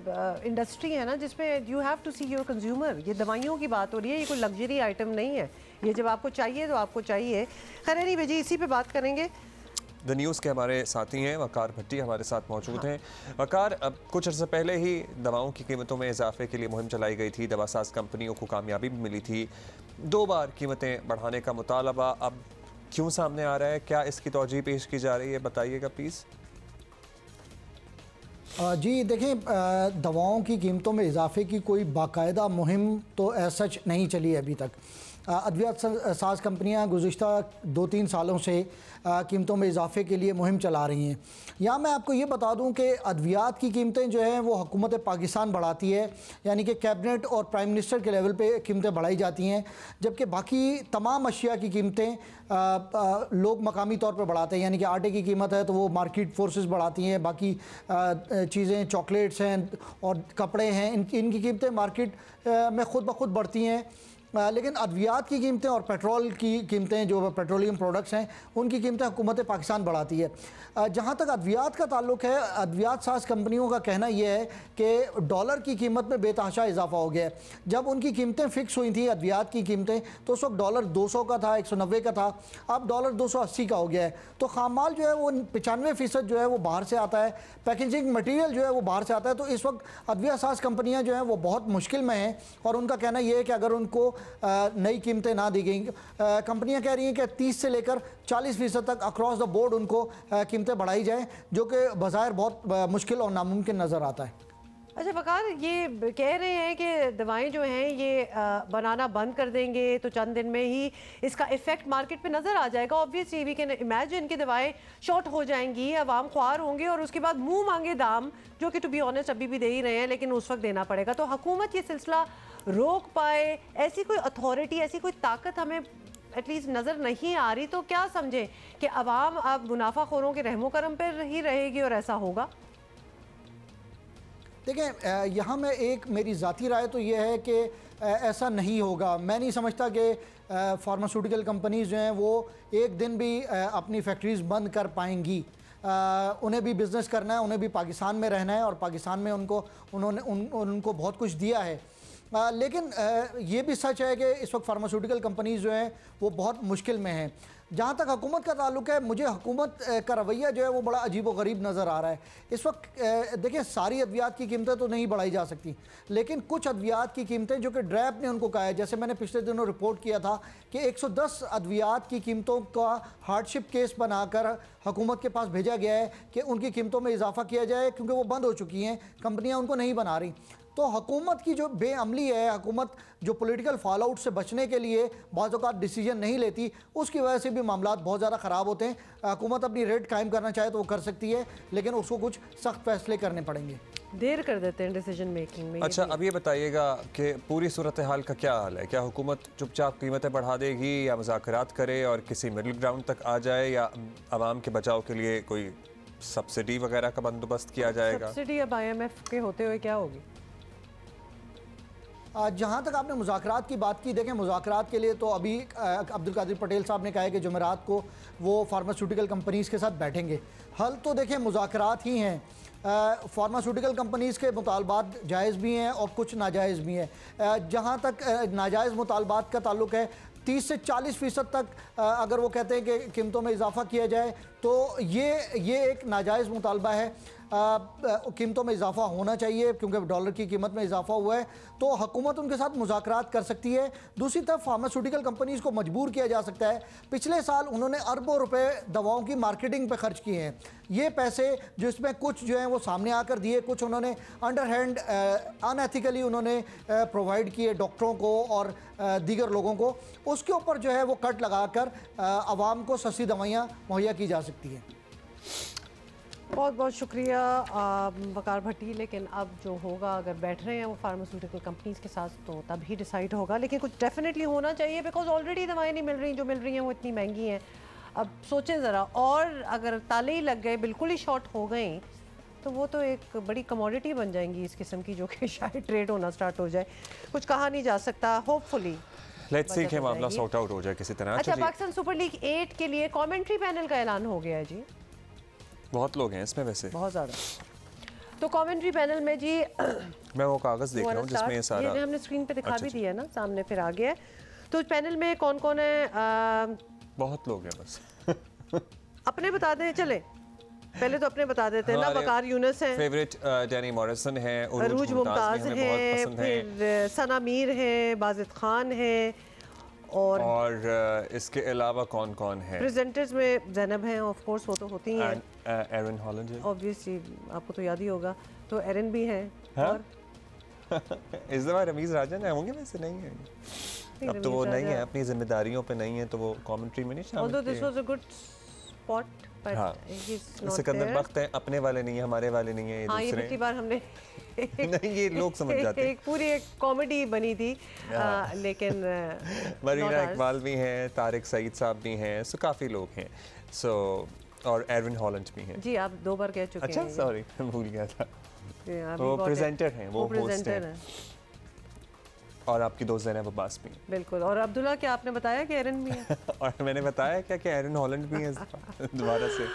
Speaker 2: इंडस्ट्री है ना जिसमें you have to see your consumer. ये दवाइयों की बात हो रही है, ये कोई लग्जरी आइटम नहीं है, ये जब आपको चाहिए तो आपको चाहिए। खैर नहीं बेजी, इसी पे बात करेंगे।
Speaker 1: द न्यूज़ के हमारे साथी हैं वकार भट्टी हमारे साथ मौजूद हैं। वकार, अब कुछ अर्से पहले ही दवाओं की कीमतों में इजाफे के लिए मुहिम चलाई गई थी, दवासाज कंपनियों को कामयाबी भी मिली थी, 2 बार कीमतें बढ़ाने का मुतालबा अब क्यों सामने आ रहा है, क्या इसकी तौजीह पेश की जा रही है, बताइएगा प्लीज़।
Speaker 11: जी देखें, दवाओं की कीमतों में इजाफे की कोई बाकायदा मुहिम तो सच नहीं चली है अभी तक। अद्वियात साज कंपनियां गुज़िश्ता 2-3 सालों से कीमतों में इजाफे के लिए मुहिम चला रही हैं। यहाँ मैं आपको ये बता दूँ कि अद्वियात की कीमतें जो हैं वो हुकूमत पाकिस्तान बढ़ाती है, यानी कि कैबिनेट और प्राइम मिनिस्टर के लेवल पे कीमतें बढ़ाई जाती हैं, जबकि बाकी तमाम अशिया की कीमतें लोग मकामी तौर पर बढ़ाते हैं। यानी कि आटे की कीमत है तो वो मार्केट फोर्सेस बढ़ाती हैं, बाकी चीज़ें चॉकलेट्स हैं और कपड़े हैं, इनकी कीमतें मार्केट में ख़ुद ब खुद बढ़ती हैं। लेकिन अद्वियात की कीमतें और पेट्रोल की कीमतें, जो पेट्रोलियम प्रोडक्ट्स हैं, उनकी कीमतें हुकूमत पाकिस्तान बढ़ाती है। जहाँ तक अद्वियात का ताल्लुक है, अद्वियात साज कंपनियों का कहना यह है कि डॉलर की कीमत में बेतहाशा इजाफा हो गया है। जब उनकी कीमतें फ़िक्स हुई थी, अद्वियात की कीमतें, तो उस वक्त डॉलर 200 का था, 190 का था, अब डॉलर 280 का हो गया है। तो खाम माल जो है वो 95% जो है वो बाहर से आता है, पैकेजिंग मटीरियल जो है वो बाहर से आता है। तो इस वक्त अद्विया साज कंपनियाँ जो हैं वो बहुत मुश्किल में हैं और उनका कहना यह है कि अगर उनको नई कीमतें ना दी गई, कंपनियां कह रही हैं कि 30 से लेकर 40% तक अक्रॉस द बोर्ड उनको कीमतें बढ़ाई जाए, जो कि बज़ाहिर बहुत मुश्किल और नामुमकिन नज़र आता है।
Speaker 2: अच्छा वकार, ये कह रहे हैं कि दवाएं जो हैं ये बनाना बंद कर देंगे तो चंद दिन में ही इसका इफेक्ट मार्केट पे नज़र आ जाएगा। ऑब्वियसली वी कैन इमेजिन कि दवाएं शॉर्ट हो जाएंगी, अवाम ख्वार होंगे और उसके बाद मुंह मांगे दाम, जो कि टू बी ऑनेस्ट अभी भी दे ही रहे हैं, लेकिन उस वक्त देना पड़ेगा। तो हुकूमत ये सिलसिला रोक पाए, ऐसी कोई अथॉरिटी, ऐसी कोई ताकत हमें एटलीस्ट नज़र नहीं आ रही, तो क्या समझें कि अवाम अब मुनाफाखोरों के रहमो करम पर ही रहेगी और ऐसा होगा?
Speaker 11: देखें, यहाँ में एक मेरी ज़ाती राय तो ये है कि ऐसा नहीं होगा। मैं नहीं समझता कि फार्मास्यूटिकल कंपनीज़ जो हैं वो एक दिन भी अपनी फैक्ट्रीज़ बंद कर पाएंगी। उन्हें भी बिज़नेस करना है, उन्हें भी पाकिस्तान में रहना है और पाकिस्तान में उनको बहुत कुछ दिया है। लेकिन ये भी सच है कि इस वक्त फार्मास्यूटिकल कंपनीज़ जो हैं वो बहुत मुश्किल में हैं। जहाँ तक हुकूमत का ताल्लुक है, मुझे हुकूमत का रवैया जो है वो बड़ा अजीब व गरीब नज़र आ रहा है इस वक्त। देखिए, सारी अद्वियात की कीमतें तो नहीं बढ़ाई जा सकती, लेकिन कुछ अद्वियात की कीमतें जो कि ड्रैप ने उनको कहा है, जैसे मैंने पिछले दिनों रिपोर्ट किया था कि 110 अद्वियात की कीमतों का हार्डशिप केस बनाकर हुकूमत के पास भेजा गया है कि उनकी कीमतों में इजाफा किया जाए, क्योंकि वो बंद हो चुकी हैं, कंपनियाँ उनको नहीं बना रही। तो हुकूमत की जो बेअमली है, हुकूमत जो पॉलिटिकल फॉल आउट से बचने के लिए बाज़ औक़ात डिसीजन नहीं लेती, उसकी वजह से भी मामलात बहुत ज़्यादा ख़राब होते हैं। हुकूमत अपनी रेट कायम करना चाहे तो वो कर सकती है, लेकिन उसको कुछ सख्त फैसले करने पड़ेंगे।
Speaker 2: देर कर देते हैं डिसीजन मेकिंग में।
Speaker 1: अच्छा, अब ये बताइएगा कि पूरी सूरत हाल का क्या हाल है? क्या हुकूमत चुपचाप कीमतें बढ़ा देगी या मुज़ाकरात करे और किसी मिडिल ग्राउंड तक आ जाए, या आवाम के बचाव के लिए कोई सब्सिडी वगैरह का बंदोबस्त किया जाएगा?
Speaker 2: सब्सिडी अब IMF के होते हुए क्या होगी?
Speaker 11: जहाँ तक आपने मुज़ाकरात की बात की, देखें मुज़ाकरात के लिए तो अभी अब्दुल कादिर पटेल साहब ने कहा है कि जुमेरात को वो फार्मास्यूटिकल कंपनीज़ के साथ बैठेंगे। हल तो देखें मुज़ाकरात ही हैं। फार्मास्यूटिकल कंपनीज़ के मुतालबात जायज़ भी हैं और कुछ नाजायज़ भी हैं। जहाँ तक नाजायज़ मुतालबात का ताल्लुक है, 30 से 40% तक अगर वो कहते हैं कि कीमतों में इजाफा किया जाए तो ये एक नाजायज़ मुतालबा है। कीमतों में इजाफा होना चाहिए क्योंकि डॉलर की कीमत में इजाफा हुआ है, तो हुकूमत उनके साथ मुज़ाकरात कर सकती है। दूसरी तरफ फार्मास्यूटिकल कंपनीज़ को मजबूर किया जा सकता है। पिछले साल उन्होंने अरबों रुपए दवाओं की मार्केटिंग पे खर्च किए हैं। ये पैसे जो इसमें कुछ जो हैं वो सामने आकर दिए, कुछ उन्होंने अंडरहैंड अनएथिकली उन्होंने प्रोवाइड किए डॉक्टरों को और दीगर लोगों को। उसके ऊपर जो है वो कट लगाकर आवाम को सस्ती दवाइयाँ मुहैया की जा सकती हैं।
Speaker 2: बहुत बहुत शुक्रिया वकार भट्टी। लेकिन अब जो होगा, अगर बैठ रहे हैं वो फार्मास्यूटिकल कंपनीज़ के साथ, तो तब ही डिसाइड होगा। लेकिन कुछ डेफिनेटली होना चाहिए, बिकॉज ऑलरेडी दवाएं नहीं मिल रही, जो मिल रही हैं वो इतनी महंगी हैं। अब सोचें ज़रा, और अगर ताले ही लग गए, बिल्कुल ही शॉर्ट हो गई, तो वो तो एक बड़ी कमोडिटी बन जाएंगी इस किस्म की, जो कि शायद ट्रेड होना स्टार्ट हो जाए। कुछ कहा नहीं जा सकता। होपफुली
Speaker 1: लेट्स सी कि मामला सॉर्ट आउट हो जाए किसी तरह।
Speaker 2: अच्छा, पाकिस्तान सुपर लीग 8 के लिए कमेंट्री पैनल का ऐलान हो गया है जी।
Speaker 1: बहुत लोग हैं इसमें, वैसे
Speaker 2: बहुत ज़्यादा। तो कमेंट्री पैनल में जी
Speaker 1: मैं वो कागज़ देख रहा हूँ जिसमें ये सारा,
Speaker 2: ये हमने स्क्रीन पे दिखा भी दिया है ना, सामने फिर आ गया है। तो पैनल में कौन कौन है?
Speaker 1: बहुत लोग हैं बस।
Speaker 2: अपने बता दें, चले पहले तो अपने बता देते हैं ना। वकार यूनुस हैं,
Speaker 1: फेवरेट डैनी मॉरिसन है,
Speaker 2: अरूज मुमताज़ हैं, फिर सना मीर हैं, बाजिद खान हैं, और
Speaker 1: इसके अलावा कौन कौन है?
Speaker 2: प्रेजेंटर्स में ज़ैनब हैं, ऑफ कोर्स वो तो होती ही हैं।
Speaker 1: एरन हॉलैंड है,
Speaker 2: ऑब्वियसली आपको तो याद ही होगा। तो एरन भी हैं। और
Speaker 1: इस दफा रमीज राजन होंगे, वैसे नहीं है अब तो वो नहीं है, अपनी जिम्मेदारियों पे नहीं है, तो वो कमेंट्री में नहीं शामिल।
Speaker 2: This was a good spot, but
Speaker 1: Sikandar Bakht है, अपने वाले नहीं है, हमारे वाले नहीं है, ये दूसरे।
Speaker 2: ये पिछली बार हमने
Speaker 1: नहीं, ये लोग समझ जाते हैं।
Speaker 2: एक पूरी एक कॉमेडी बनी थी, लेकिन
Speaker 1: मरीना इकबाल भी हैं, तारिक सईद साहब भी हैं, सो काफ़ी लोग हैं। सो और एरविन हॉलैंड भी हैं।
Speaker 2: जी, आप 2 बार कह चुके हैं।
Speaker 1: अच्छा, सॉरी, भूल गया था। वो प्रेजेंटर हैं, वो होस्ट हैं। और आपकी दोस्त ज़ैनब अब्बास भी।
Speaker 2: बिल्कुल। और अब्दुल्ला, क्या आपने बताया कि एरन भी है?
Speaker 1: और मैंने बताया क्या कि एरन हॉलैंड भी है दोबारा से।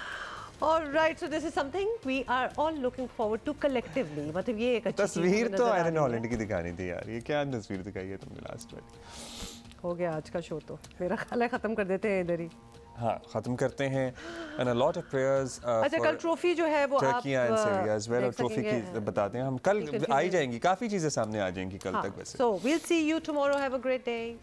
Speaker 2: Alright, so this is something we are all looking forward to collectively. मतलब ये एक अच्छी
Speaker 1: तस्वीर तो एरन हॉलैंड की दिखानी थी यार, ये क्या तस्वीर दिखाई है तुमने लास्ट में?
Speaker 2: हो गया आज का शो, तो मेरा ख्याल है खत्म कर देते हैं इधर ही।
Speaker 1: हाँ, ख़त्म करते हैं। And a lot of prayers
Speaker 2: अच्छा, कल ट्रॉफी जो है वो आप
Speaker 1: ट्रॉफी की बताते हैं हम, कल आई जाएंगी, काफ़ी चीज़ें सामने आ जाएंगी कल तक वैसे।
Speaker 2: So we'll see you tomorrow. Have a great day.